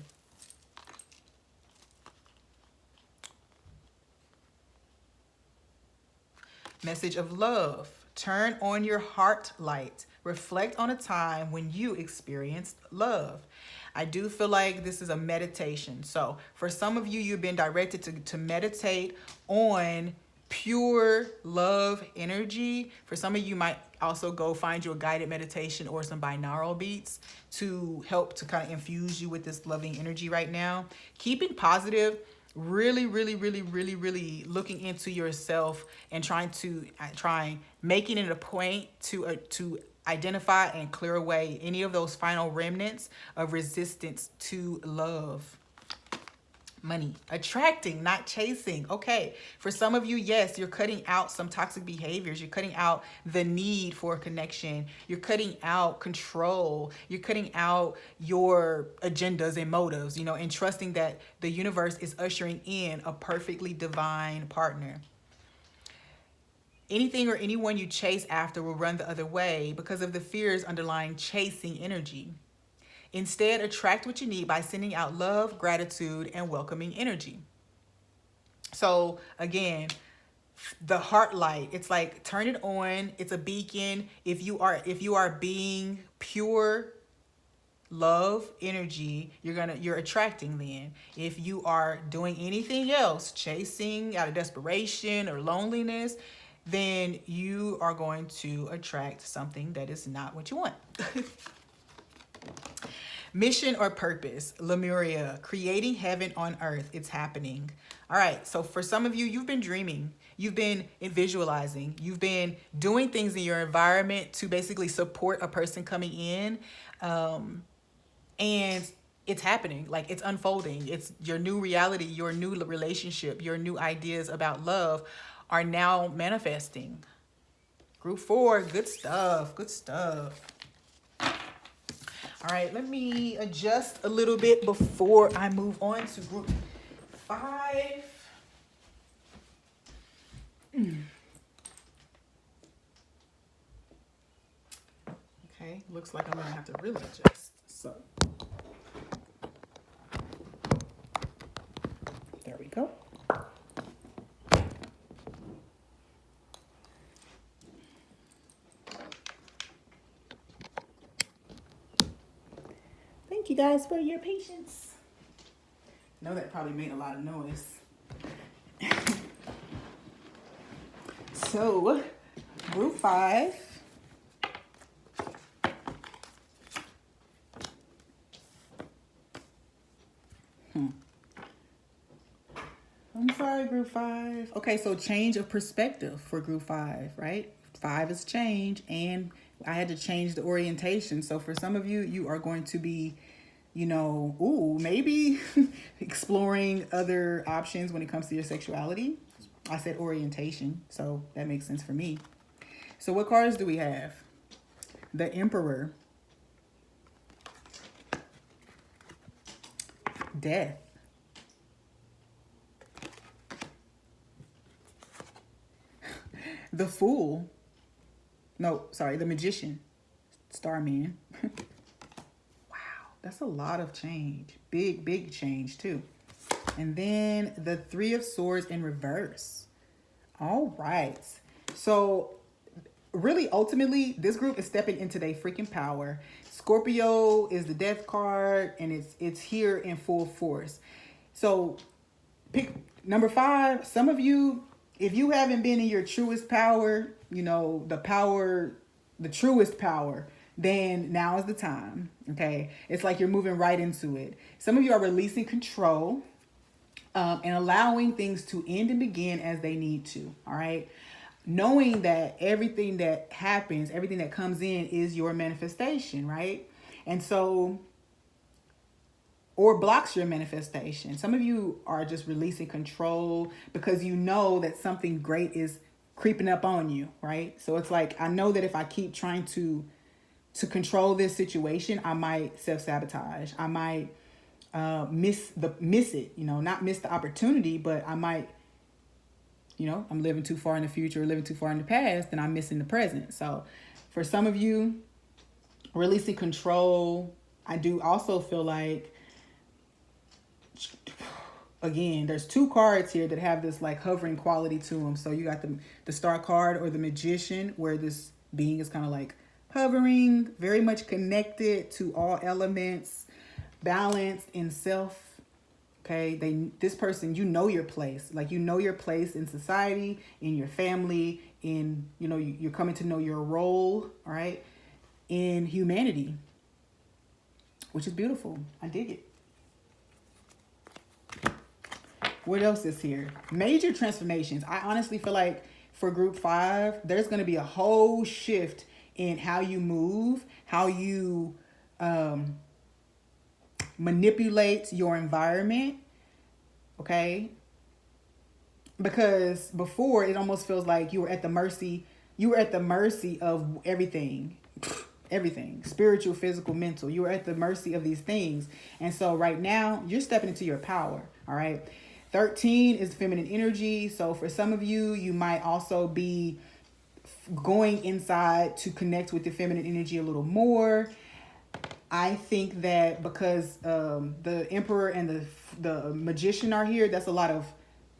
Message of love. Turn on your heart light. Reflect on a time when you experienced love. I do feel like this is a meditation. So for some of you, you've been directed to meditate on pure love energy. For some of you, might also go find you a guided meditation or some binaural beats to help to kind of infuse you with this loving energy right now. Keeping positive, really, really, really, really, really looking into yourself and making it a point to identify and clear away any of those final remnants of resistance to love. Money, attracting, not chasing. Okay, for some of you, yes, you're cutting out some toxic behaviors. You're cutting out the need for a connection. You're cutting out control. You're cutting out your agendas and motives, and trusting that the universe is ushering in a perfectly divine partner. Anything or anyone you chase after will run the other way because of the fears underlying chasing energy. Instead, attract what you need by sending out love, gratitude, and welcoming energy. So again, the heart light, it's like turn it on. It's a beacon. If you are being pure love energy, you're attracting then. If you are doing anything else, chasing out of desperation or loneliness, then you are going to attract something that is not what you want. Mission or purpose, Lemuria, creating heaven on earth. It's happening. All right, so for some of you, you've been dreaming. You've been visualizing. You've been doing things in your environment to basically support a person coming in. And it's happening, like it's unfolding. It's your new reality, your new relationship, your new ideas about love are now manifesting. Group 4, good stuff, good stuff. All right, let me adjust a little bit before I move on to group 5. Okay, looks like I'm gonna have to really adjust. So there we go. Thank you guys for your patience. I know that probably made a lot of noise. So, group 5. I'm sorry, group 5. Okay, so change of perspective for group 5, right? 5 is change, and I had to change the orientation. So for some of you, you are going to be, maybe exploring other options when it comes to your sexuality. I said orientation, so that makes sense for me. So what cards do we have? The Emperor. Death. The Fool. No, sorry, the Magician. Starman. Wow, that's a lot of change. Big change too. And then the 3 of Swords in reverse. All right. So really, ultimately, this group is stepping into their freaking power. Scorpio is the death card, and it's here in full force. So pick number 5. Some of you, if you haven't been in your truest power, the truest power, then now is the time. Okay. It's like you're moving right into it. Some of you are releasing control and allowing things to end and begin as they need to. All right. Knowing that everything that happens, everything that comes in is your manifestation. Right. And so, or blocks your manifestation. Some of you are just releasing control because you know that something great is creeping up on you, right? So it's like, I know that if I keep trying to control this situation, I might self-sabotage. I might miss it, not miss the opportunity, but I might, I'm living too far in the future or living too far in the past, and I'm missing the present. So for some of you, releasing control, I do also feel like, again, there's 2 cards here that have this like hovering quality to them. So you got the Star card or the Magician, where this being is kind of like hovering, very much connected to all elements. balanced in self. Okay, this person, you know your place. Like, you know your place in society, in your family, in, you're coming to know your role, all right, in humanity, which is beautiful. I dig it. What else is here? Major transformations. I honestly feel like for group 5, there's going to be a whole shift in how you move, how you manipulate your environment. Okay? Because before, it almost feels like you were at the mercy of everything. Everything. Spiritual, physical, mental. You were at the mercy of these things. And so right now, you're stepping into your power. All right? 13 is feminine energy. So for some of you, you might also be going inside to connect with the feminine energy a little more. I think that because the Emperor and the Magician are here, that's a lot of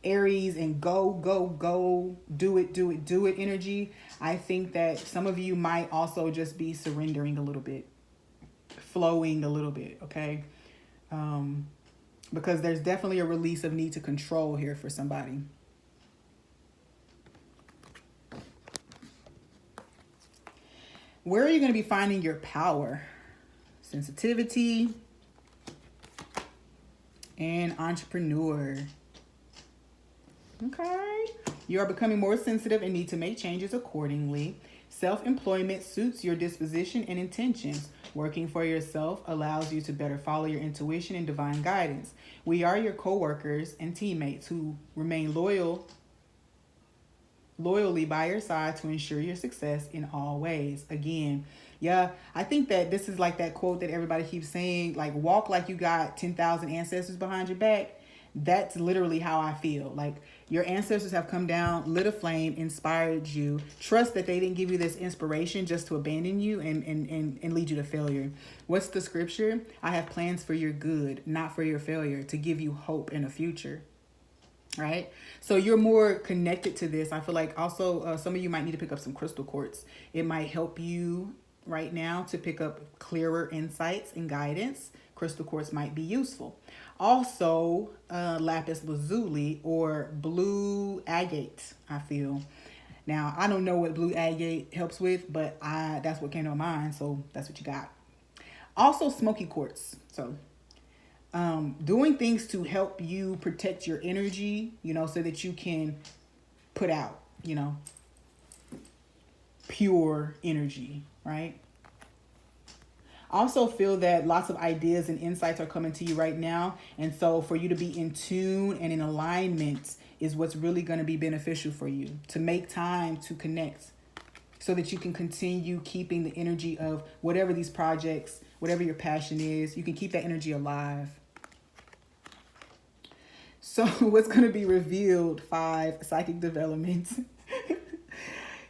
Aries and go, do it energy. I think that some of you might also just be surrendering a little bit, flowing a little bit, okay? Because there's definitely a release of need to control here for somebody. Where are you going to be finding your power? Sensitivity and entrepreneur. Okay. You are becoming more sensitive and need to make changes accordingly. Self-employment suits your disposition and intentions. Working for yourself allows you to better follow your intuition and divine guidance. We are your co-workers and teammates who remain loyally by your side to ensure your success in all ways. Again, yeah, I think that this is like that quote that everybody keeps saying, like, walk like you got 10,000 ancestors behind your back. That's literally how I feel. Like, your ancestors have come down, lit a flame, inspired you. Trust that they didn't give you this inspiration just to abandon you and lead you to failure. What's the scripture? I have plans for your good, not for your failure, to give you hope in a future. Right? So you're more connected to this. I feel like also some of you might need to pick up some crystal quartz. It might help you right now to pick up clearer insights and guidance. Crystal quartz might be useful. Also, lapis lazuli or blue agate, I feel. Now, I don't know what blue agate helps with, but that's what came to my mind, so that's what you got. Also, smoky quartz. So, doing things to help you protect your energy, so that you can put out, pure energy, right? Also feel that lots of ideas and insights are coming to you right now. And so for you to be in tune and in alignment is what's really going to be beneficial for you. To make time to connect so that you can continue keeping the energy of whatever these projects, whatever your passion is, you can keep that energy alive. So what's going to be revealed? 5, psychic development.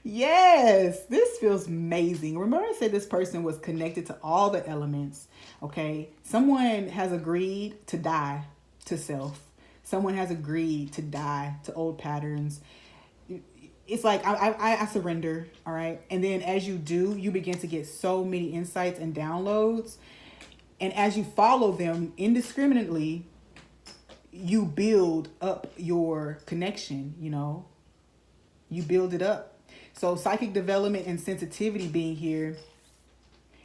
Yes, this feels amazing. Remember I said this person was connected to all the elements, okay? Someone has agreed to die to self. Someone has agreed to die to old patterns. It's like, I surrender, all right? And then as you do, you begin to get so many insights and downloads. And as you follow them indiscriminately, you build up your connection, You build it up. So psychic development and sensitivity being here,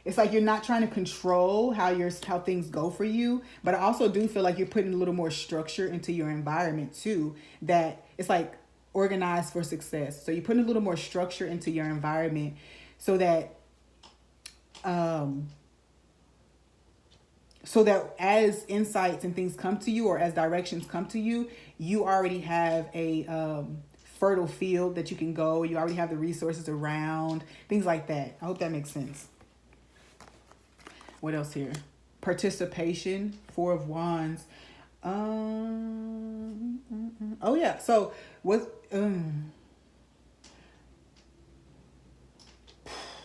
it's like you're not trying to control how things go for you, but I also do feel like you're putting a little more structure into your environment too, that it's like organized for success. So you're putting a little more structure into your environment so that as insights and things come to you or as directions come to you, you already have a fertile field that you can go. You already have the resources around, things like that. I hope that makes sense. What else here? Participation, 4 of Wands. Oh yeah. So what?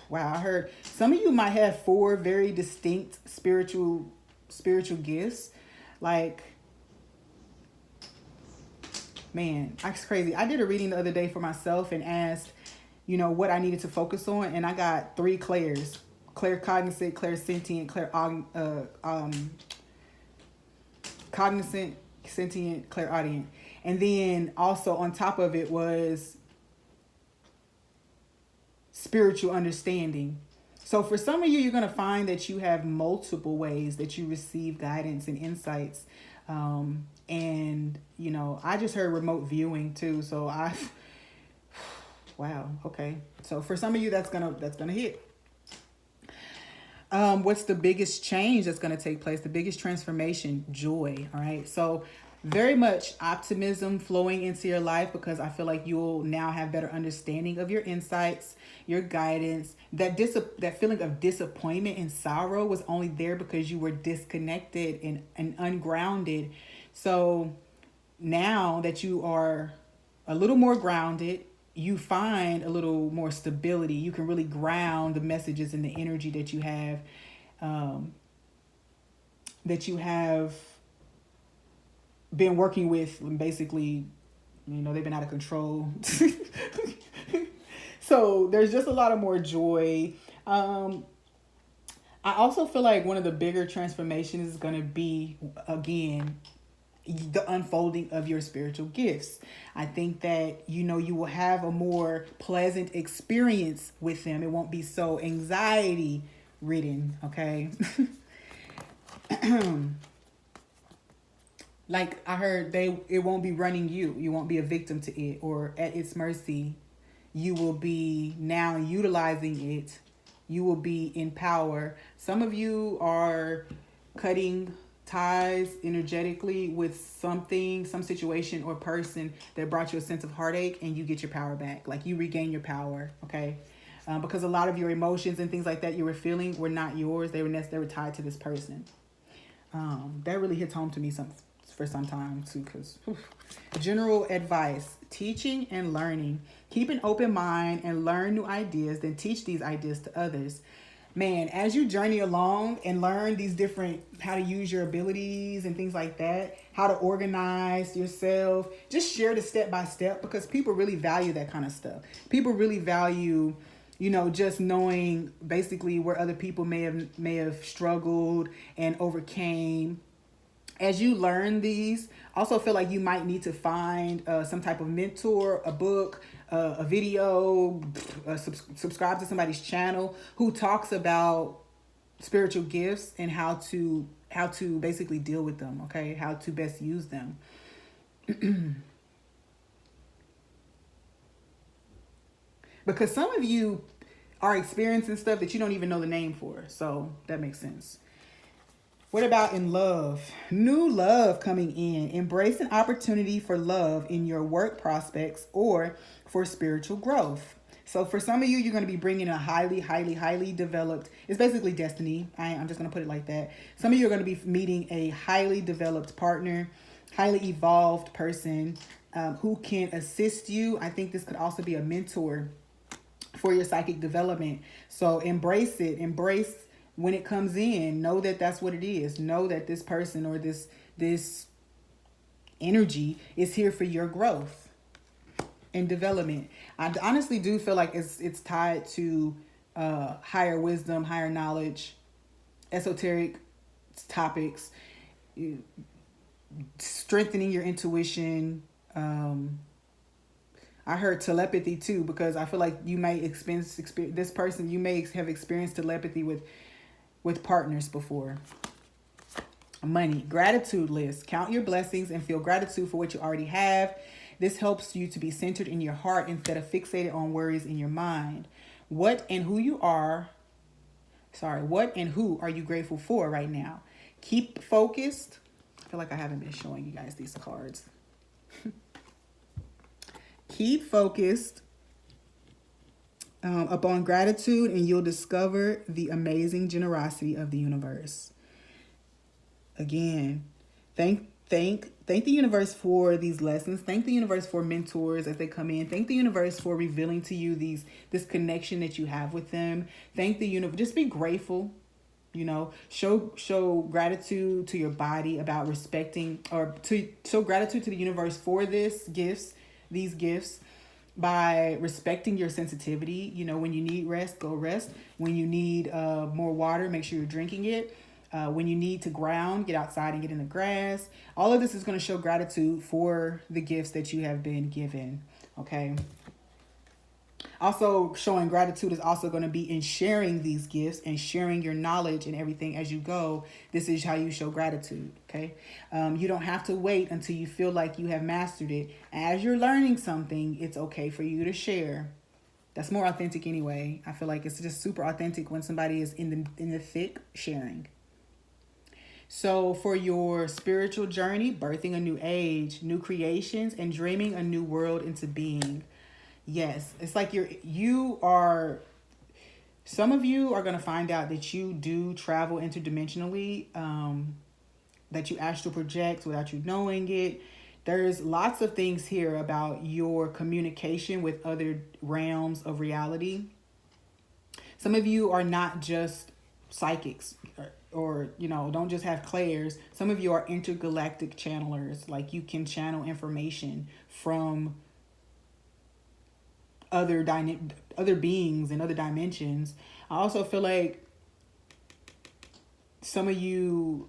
Wow, I heard some of you might have 4 very distinct spiritual gifts. Like, man, that's crazy. I did a reading the other day for myself and asked, what I needed to focus on. And I got 3 clairs: claircognizant, clairsentient, cognizant, sentient, clairaudient. And then also on top of it was spiritual understanding. So for some of you, you're going to find that you have multiple ways that you receive guidance and insights. And, you know, I just heard remote viewing too. So wow. Okay. So for some of you, that's going to hit. What's the biggest change that's going to take place? The biggest transformation? Joy. All right. So very much optimism flowing into your life, because I feel like you'll now have better understanding of your insights, your guidance. That feeling of disappointment and sorrow was only there because you were disconnected and ungrounded. So now that you are a little more grounded, you find a little more stability. You can really ground the messages and the energy that you have been working with. Basically, you know, they've been out of control. So there's just a lot of more joy. I also feel like one of the bigger transformations is going to be, again, the unfolding of your spiritual gifts. I think that, you know, you will have a more pleasant experience with them. It won't be so anxiety ridden. Okay. Like I heard, it won't be running you. You won't be a victim to it or at its mercy. You will be now utilizing it. You will be in power. Some of you are cutting ties energetically with some situation or person that brought you a sense of heartache, and you get your power back. Like you regain your power. Okay. Because a lot of your emotions and things like that you were feeling were not yours. They were tied to this person. That really hits home to me for some time too, because general advice: teaching and learning. Keep an open mind and learn new ideas, then teach these ideas to others. Man, as you journey along and learn these different, how to use your abilities and things like that, how to organize yourself, just share the step by step, because people really value that kind of stuff. People really value, you know, just knowing basically where other people may have struggled and overcame. As you learn these, also feel like you might need to find some type of mentor, a book, a video, subscribe to somebody's channel who talks about spiritual gifts and how to basically deal with them. Okay, how to best use them. Because some of you are experiencing stuff that you don't even know the name for, so that makes sense. What about in love? New love coming in. Embrace an opportunity for love in your work prospects or for spiritual growth. So for some of you, you're going to be bringing a highly, highly, highly developed, it's basically destiny. I'm just going to put it like that. Some of you are going to be meeting a highly developed partner, highly evolved person who can assist you. I think this could also be a mentor for your psychic development. So embrace it. Embrace when it comes in. Know that that's what it is. Know that this person or this energy is here for your growth and development. I honestly do feel like it's tied to higher wisdom, higher knowledge, esoteric topics, strengthening your intuition. I heard telepathy too, because I feel like you may experience this person. You may have experienced telepathy with partners before. Money, gratitude list. Count your blessings and feel gratitude for what you already have. This helps you to be centered in your heart instead of fixated on worries in your mind. What and who are you grateful for right now? Keep focused. I feel like I haven't been showing you guys these cards. Keep focused upon gratitude, and you'll discover the amazing generosity of the universe. Again, thank the universe for these lessons. Thank the universe for mentors as they come in. Thank the universe for revealing to you this connection that you have with them. Thank the universe. Just be grateful. You know, show gratitude to your body about respecting, or to show gratitude to the universe for these gifts by respecting your sensitivity. You know, when you need rest, go rest. When you need more water, make sure you're drinking it. When you need to ground, get outside and get in the grass. All of this is going to show gratitude for the gifts that you have been given. Okay. Also, showing gratitude is also going to be in sharing these gifts and sharing your knowledge and everything as you go. This is how you show gratitude. Okay. You don't have to wait until you feel like you have mastered it. As you're learning something, it's okay for you to share. That's more authentic anyway. I feel like it's just super authentic when somebody is in the thick sharing. So for your spiritual journey, birthing a new age, new creations, and dreaming a new world into being. Yes, it's like some of you are going to find out that you do travel interdimensionally, that you astral project without you knowing it. There's lots of things here about your communication with other realms of reality. Some of you are not just psychics or don't just have clairs. Some of you are intergalactic channelers. Like you can channel information from other beings and other dimensions. I also feel like some of you,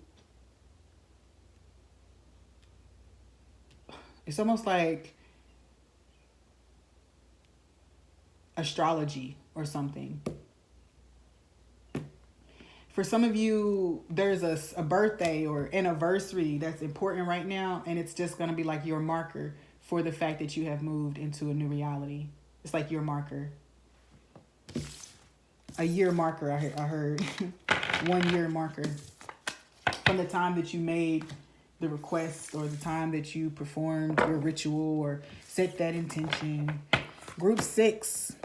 it's almost like astrology or something. For some of you, there's a birthday or anniversary that's important right now, and it's just going to be like your marker for the fact that you have moved into a new reality. It's like your marker. A year marker, I heard. 1 year marker. From the time that you made the request or the time that you performed your ritual or set that intention. Group 6.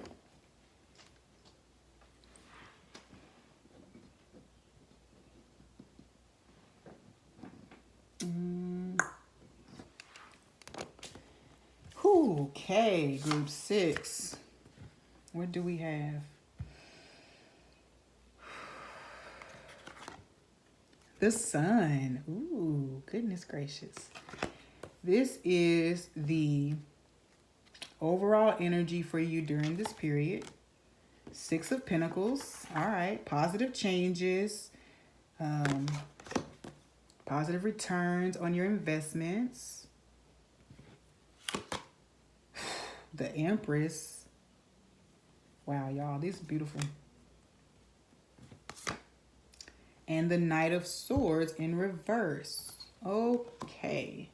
Okay, group 6. What do we have? The sun. Ooh, goodness gracious. This is the overall energy for you during this period. 6 of Pentacles. All right, positive changes. Positive returns on your investments. The Empress. Wow, y'all, this is beautiful. And the Knight of Swords in reverse. Okay.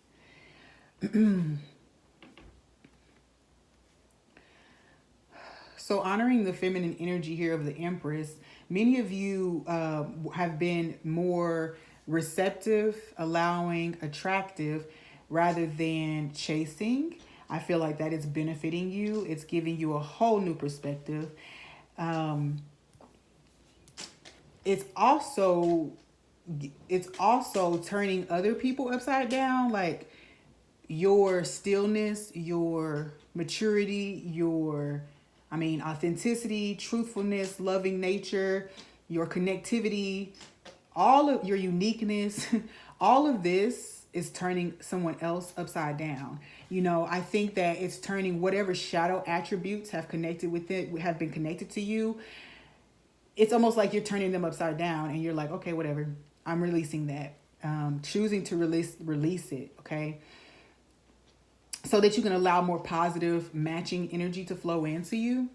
So honoring the feminine energy here of the Empress, many of you have been more receptive, allowing, attractive, rather than chasing. I feel like that is benefiting you. It's giving you a whole new perspective. It's also turning other people upside down, like your stillness, your maturity, your authenticity, truthfulness, loving nature, your connectivity, all of your uniqueness, all of this is turning someone else upside down. I think that it's turning whatever shadow attributes have been connected to you. It's almost like you're turning them upside down and you're like, okay, whatever. I'm releasing that. Choosing to release it, okay? So that you can allow more positive matching energy to flow into you.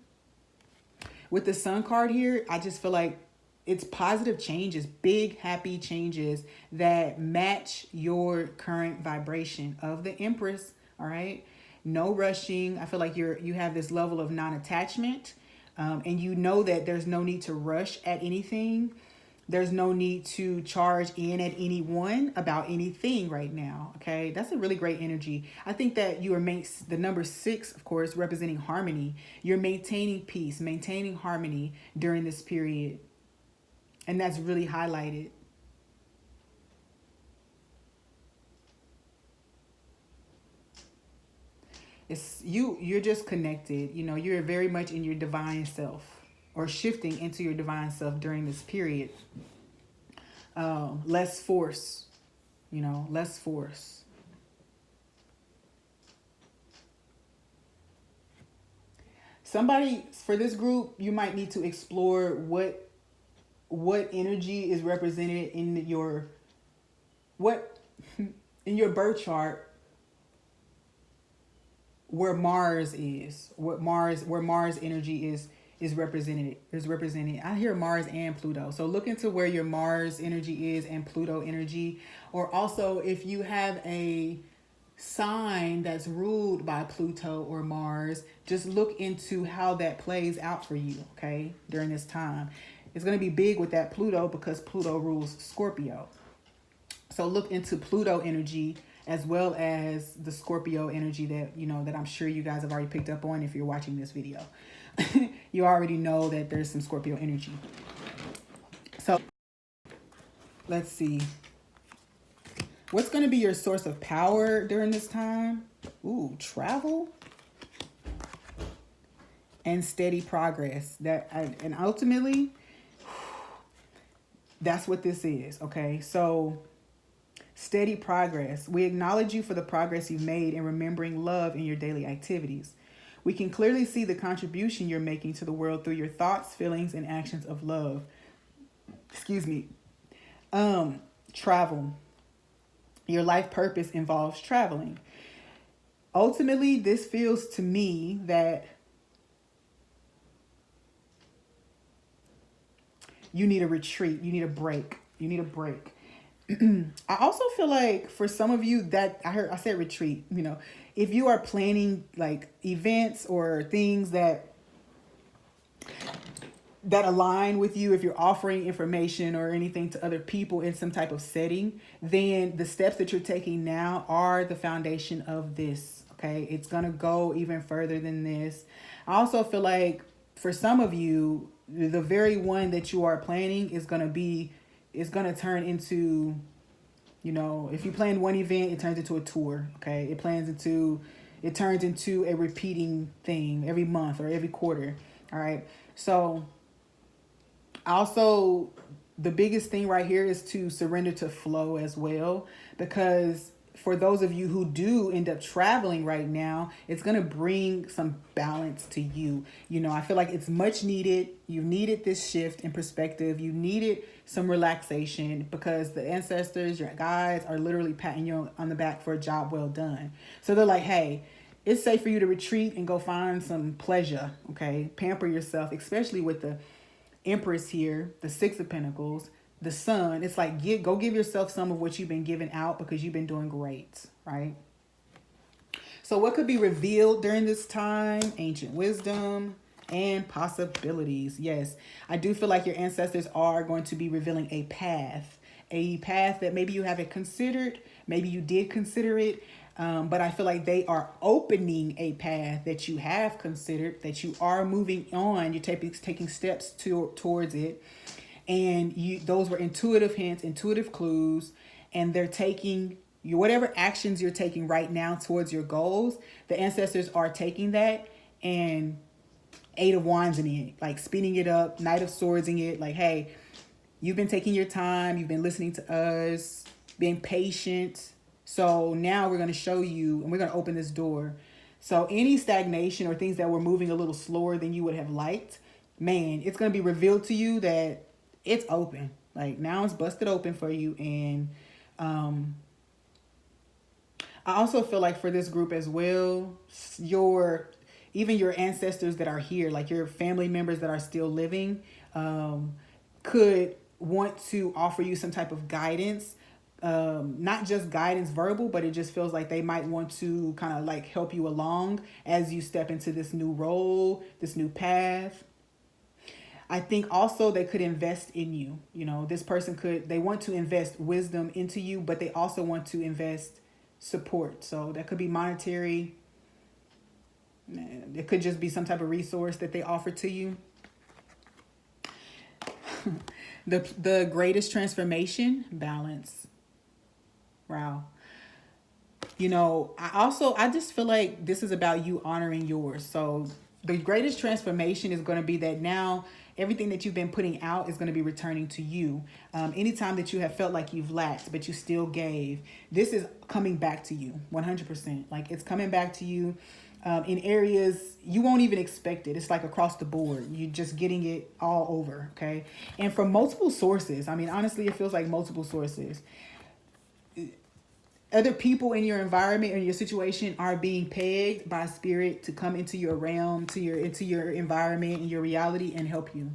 With the Sun card here, I just feel like it's positive changes, big happy changes that match your current vibration of the Empress, all right? No rushing. I feel like you have this level of non-attachment, and you know that there's no need to rush at anything. There's no need to charge in at anyone about anything right now, okay? That's a really great energy. I think that you are the number 6, of course, representing harmony. You're maintaining peace, maintaining harmony during this period. And that's really highlighted. You're just connected. You're very much in your divine self, or shifting into your divine self during this period. Less force, less force. Somebody, for this group, you might need to explore what energy is represented in what in your birth chart, where Mars is, where Mars energy is represented. I hear Mars and Pluto. So look into where your Mars energy is and Pluto energy. Or also if you have a sign that's ruled by Pluto or Mars, just look into how that plays out for you, okay, during this time. It's going to be big with that Pluto because Pluto rules Scorpio. So look into Pluto energy as well as the Scorpio energy that, that I'm sure you guys have already picked up on if you're watching this video. You already know that there's some Scorpio energy. So let's see. What's going to be your source of power during this time? Ooh, travel and steady progress. And ultimately, that's what this is, okay? So steady progress. We acknowledge you for the progress you've made in remembering love in your daily activities. We can clearly see the contribution you're making to the world through your thoughts, feelings, and actions of love. Excuse me. Travel. Your life purpose involves traveling. Ultimately, this feels to me that you need a retreat. You need a break. I also feel like for some of you that I said retreat, if you are planning like events or things that align with you, if you're offering information or anything to other people in some type of setting, then the steps that you're taking now are the foundation of this, okay? It's going to go even further than this. I also feel like for some of you, the very one that you are planning is going to turn into, if you plan one event, it turns into a tour, okay? It turns into a repeating thing every month or every quarter, all right? So also, the biggest thing right here is to surrender to flow as well, because for those of you who do end up traveling right now, it's going to bring some balance to you. I feel like it's much needed. You needed this shift in perspective. You needed some relaxation because the ancestors, your guides, are literally patting you on the back for a job well done. So they're like, hey, it's safe for you to retreat and go find some pleasure, okay? Pamper yourself, especially with the Empress here, the Six of Pentacles, the Sun. It's like, go give yourself some of what you've been giving out because you've been doing great, right? So what could be revealed during this time? Ancient wisdom and possibilities. Yes, I do feel like your ancestors are going to be revealing a path that maybe you haven't considered. Maybe you did consider it. But I feel like they are opening a path that you have considered, that you are moving on. You're taking steps towards it. And those were intuitive hints, intuitive clues. And they're taking whatever actions you're taking right now towards your goals. The ancestors are taking that and Eight of Wands in it, like speeding it up, Knight of Swords in it. Like, hey, you've been taking your time. You've been listening to us, being patient. So now we're going to show you and we're going to open this door. So any stagnation or things that were moving a little slower than you would have liked, man, it's going to be revealed to you that it's open. Like now it's busted open for you. And I also feel like for this group as well, even your ancestors that are here, like your family members that are still living, could want to offer you some type of guidance. Not just guidance verbal, but it just feels like they might want to kind of like help you along as you step into this new role, this new path. I think also they could invest in you. This person they want to invest wisdom into you, but they also want to invest support. So that could be monetary. It could just be some type of resource that they offer to you. The greatest transformation, balance. Wow. I just feel like this is about you honoring yours. So the greatest transformation is going to be that now everything that you've been putting out is going to be returning to you. Anytime that you have felt like you've lacked, but you still gave, this is coming back to you 100%. Like it's coming back to you. in areas you won't even expect it. It's like across the board. You're just getting it all over, okay? And from multiple sources. I mean, honestly, it feels like multiple sources. Other people in your environment or your situation are being pegged by spirit to come into your realm, into your environment and your reality and help you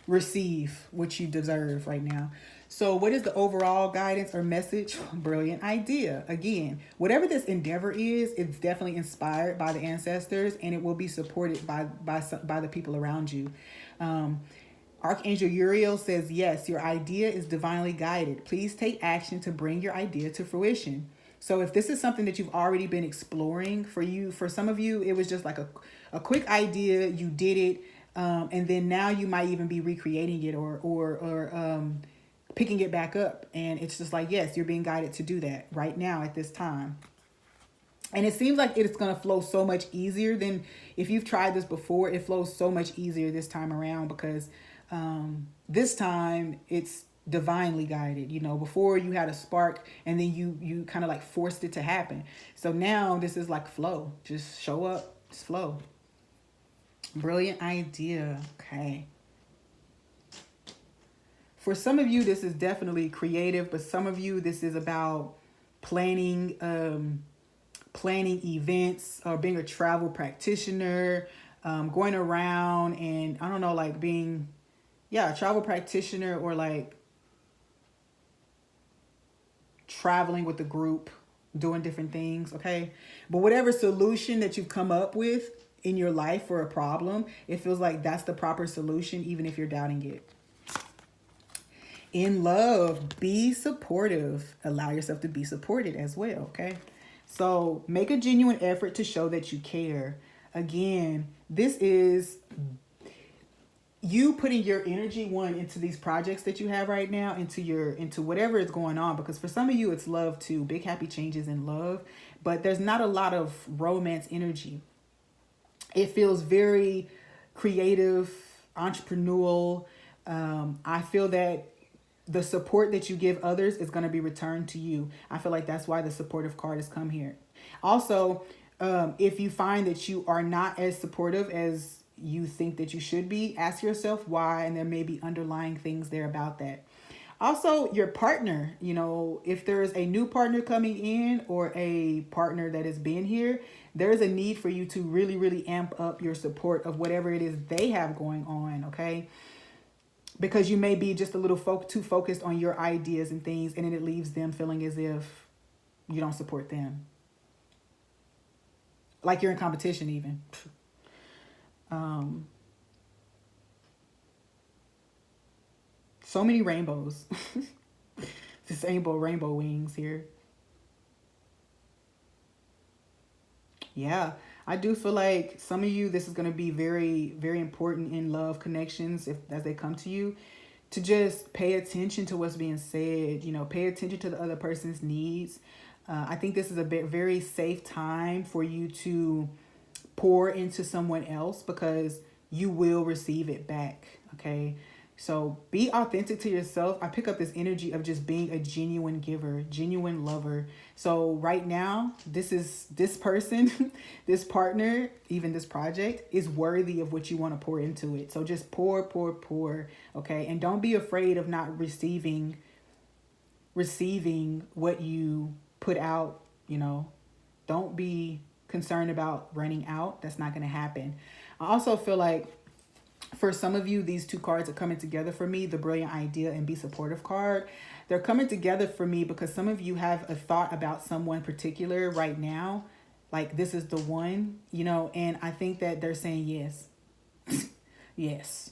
receive what you deserve right now. So what is the overall guidance or message? Brilliant idea. Again, whatever this endeavor is, it's definitely inspired by the ancestors, and it will be supported by the people around you. Archangel Uriel says, yes, your idea is divinely guided. Please take action to bring your idea to fruition. So if this is something that you've already been exploring, for some of you, it was just like a quick idea, you did it, and then now you might even be recreating it or picking it back up. And it's just like, yes, you're being guided to do that right now at this time. And it seems like it's going to flow so much easier than if you've tried this before. It flows so much easier this time around because this time it's divinely guided. You know, before you had a spark and then you kind of like forced it to happen. So now this is like flow. Just show up, just flow. Brilliant idea. Okay. For some of you, this is definitely creative, but some of you, this is about planning events or being a travel practitioner, going around and I don't know, like being, a travel practitioner or like traveling with a group, doing different things. Okay. But whatever solution that you've come up with in your life for a problem, it feels like that's the proper solution, even if you're doubting it. In love, be supportive. Allow yourself to be supported as well, okay? So make a genuine effort to show that you care. Again, this is you putting your energy, into these projects that you have right now, into whatever is going on. Because for some of you, it's love too. Big happy changes in love. But there's not a lot of romance energy. It feels very creative, entrepreneurial. I feel that the support that you give others is going to be returned to you. I feel like that's why the supportive card has come here. Also, if you find that you are not as supportive as you think that you should be, ask yourself why, and there may be underlying things there about that. Also, your partner, if there's a new partner coming in or a partner that has been here, there's a need for you to really, really amp up your support of whatever it is they have going on, okay? Because you may be just a little too focused on your ideas and things, and then it leaves them feeling as if you don't support them. Like you're in competition even. So many rainbows. This rainbow wings here. Yeah, I do feel like some of you, this is going to be very, very important in love connections as they come to you, to just pay attention to what's being said, pay attention to the other person's needs. I think this is a very safe time for you to pour into someone else because you will receive it back. Okay. So be authentic to yourself. I pick up this energy of just being a genuine giver, genuine lover. So right now, this person, this partner, even this project is worthy of what you want to pour into it. So just pour. Okay. And don't be afraid of not receiving what you put out, Don't be concerned about running out. That's not going to happen. I also feel like for some of you, these two cards are coming together for me, the brilliant idea and be supportive card. They're coming together for me because some of you have a thought about someone particular right now. Like this is the one, and I think that they're saying yes. Yes.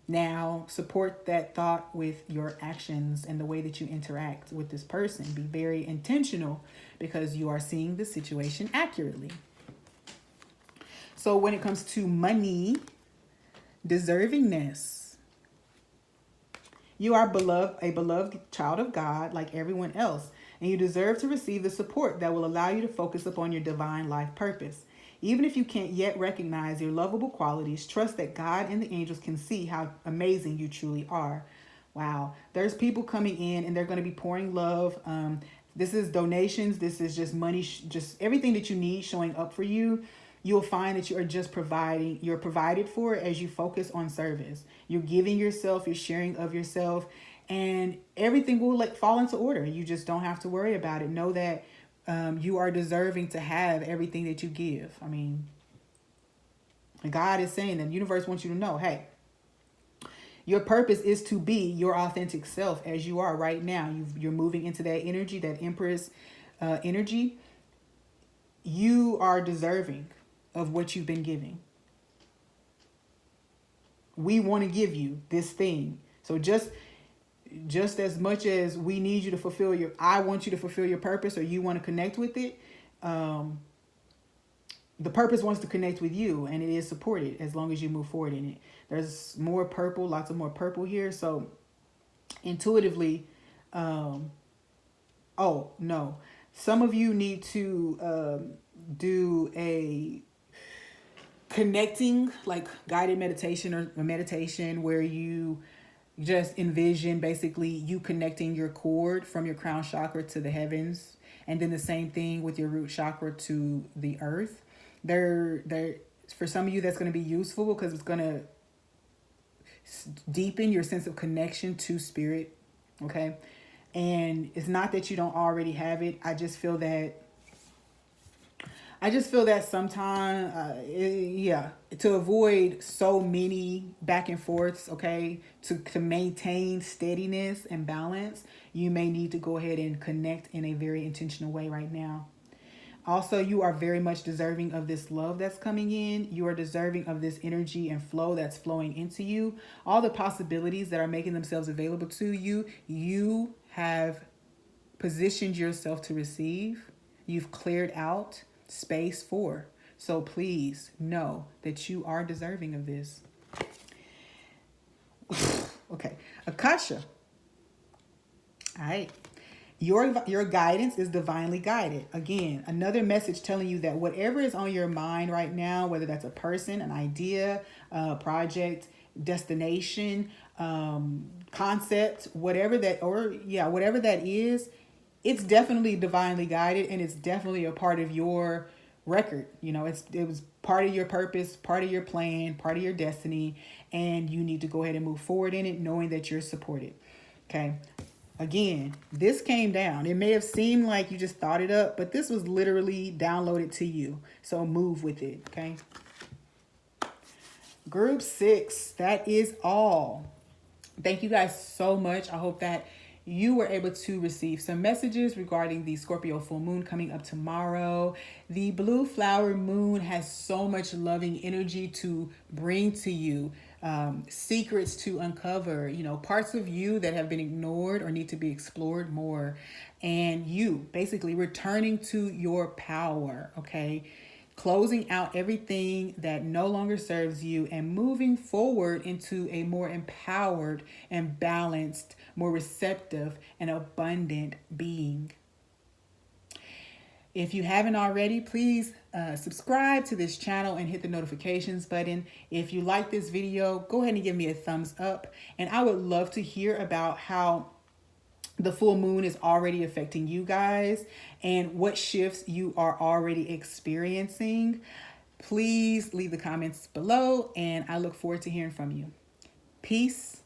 Now support that thought with your actions and the way that you interact with this person. Be very intentional because you are seeing the situation accurately. So when it comes to money, deservingness. You are a beloved child of God like everyone else, and you deserve to receive the support that will allow you to focus upon your divine life purpose. Even if you can't yet recognize your lovable qualities, trust that God and the angels can see how amazing you truly are. Wow. There's people coming in and they're going to be pouring love. This is donations. This is just money, just everything that you need showing up for you. You'll find that you are just you're provided for as you focus on service. You're giving yourself, you're sharing of yourself, and everything will fall into order. You just don't have to worry about it. Know that you are deserving to have everything that you give. I mean, God is saying that the universe wants you to know, hey, your purpose is to be your authentic self as you are right now. You're moving into that energy, that Empress energy. You are deserving of what you've been giving. We want to give you this thing. So just as much as we need you to I want you to fulfill your purpose, or you want to connect with it, the purpose wants to connect with you, and it is supported as long as you move forward in it. There's more purple, lots of more purple here. So intuitively, oh no, some of you need to do a connecting, like guided meditation or a meditation where you just envision basically you connecting your cord from your crown chakra to the heavens, and then the same thing with your root chakra to the earth. They're for some of you, that's going to be useful because it's going to deepen your sense of connection to spirit. Okay. And it's not that you don't already have it. I just feel that sometimes, to avoid so many back and forths, okay, to maintain steadiness and balance, you may need to go ahead and connect in a very intentional way right now. Also, you are very much deserving of this love that's coming in. You are deserving of this energy and flow that's flowing into you. All the possibilities that are making themselves available to you, you have positioned yourself to receive. You've cleared out space for. So please know that you are deserving of this. Okay. Akasha. All right. Your guidance is divinely guided. Again, another message telling you that whatever is on your mind right now, whether that's a person, an idea, project, destination, concept, whatever that is, it's definitely divinely guided, and it's definitely a part of your record. You know, it was part of your purpose, part of your plan, part of your destiny, and you need to go ahead and move forward in it, knowing that you're supported. Okay. Again, this came down. It may have seemed like you just thought it up, but this was literally downloaded to you. So move with it, okay? Group 6, that is all. Thank you guys so much. I hope that you were able to receive some messages regarding the Scorpio full moon coming up tomorrow. The blue flower moon has so much loving energy to bring to you. Secrets to uncover, parts of you that have been ignored or need to be explored more, and you basically returning to your power, okay? Closing out everything that no longer serves you and moving forward into a more empowered and balanced, more receptive and abundant being. If you haven't already, please subscribe to this channel and hit the notifications button. If you like this video, go ahead and give me a thumbs up. And I would love to hear about how the full moon is already affecting you guys and what shifts you are already experiencing. Please leave the comments below, and I look forward to hearing from you. Peace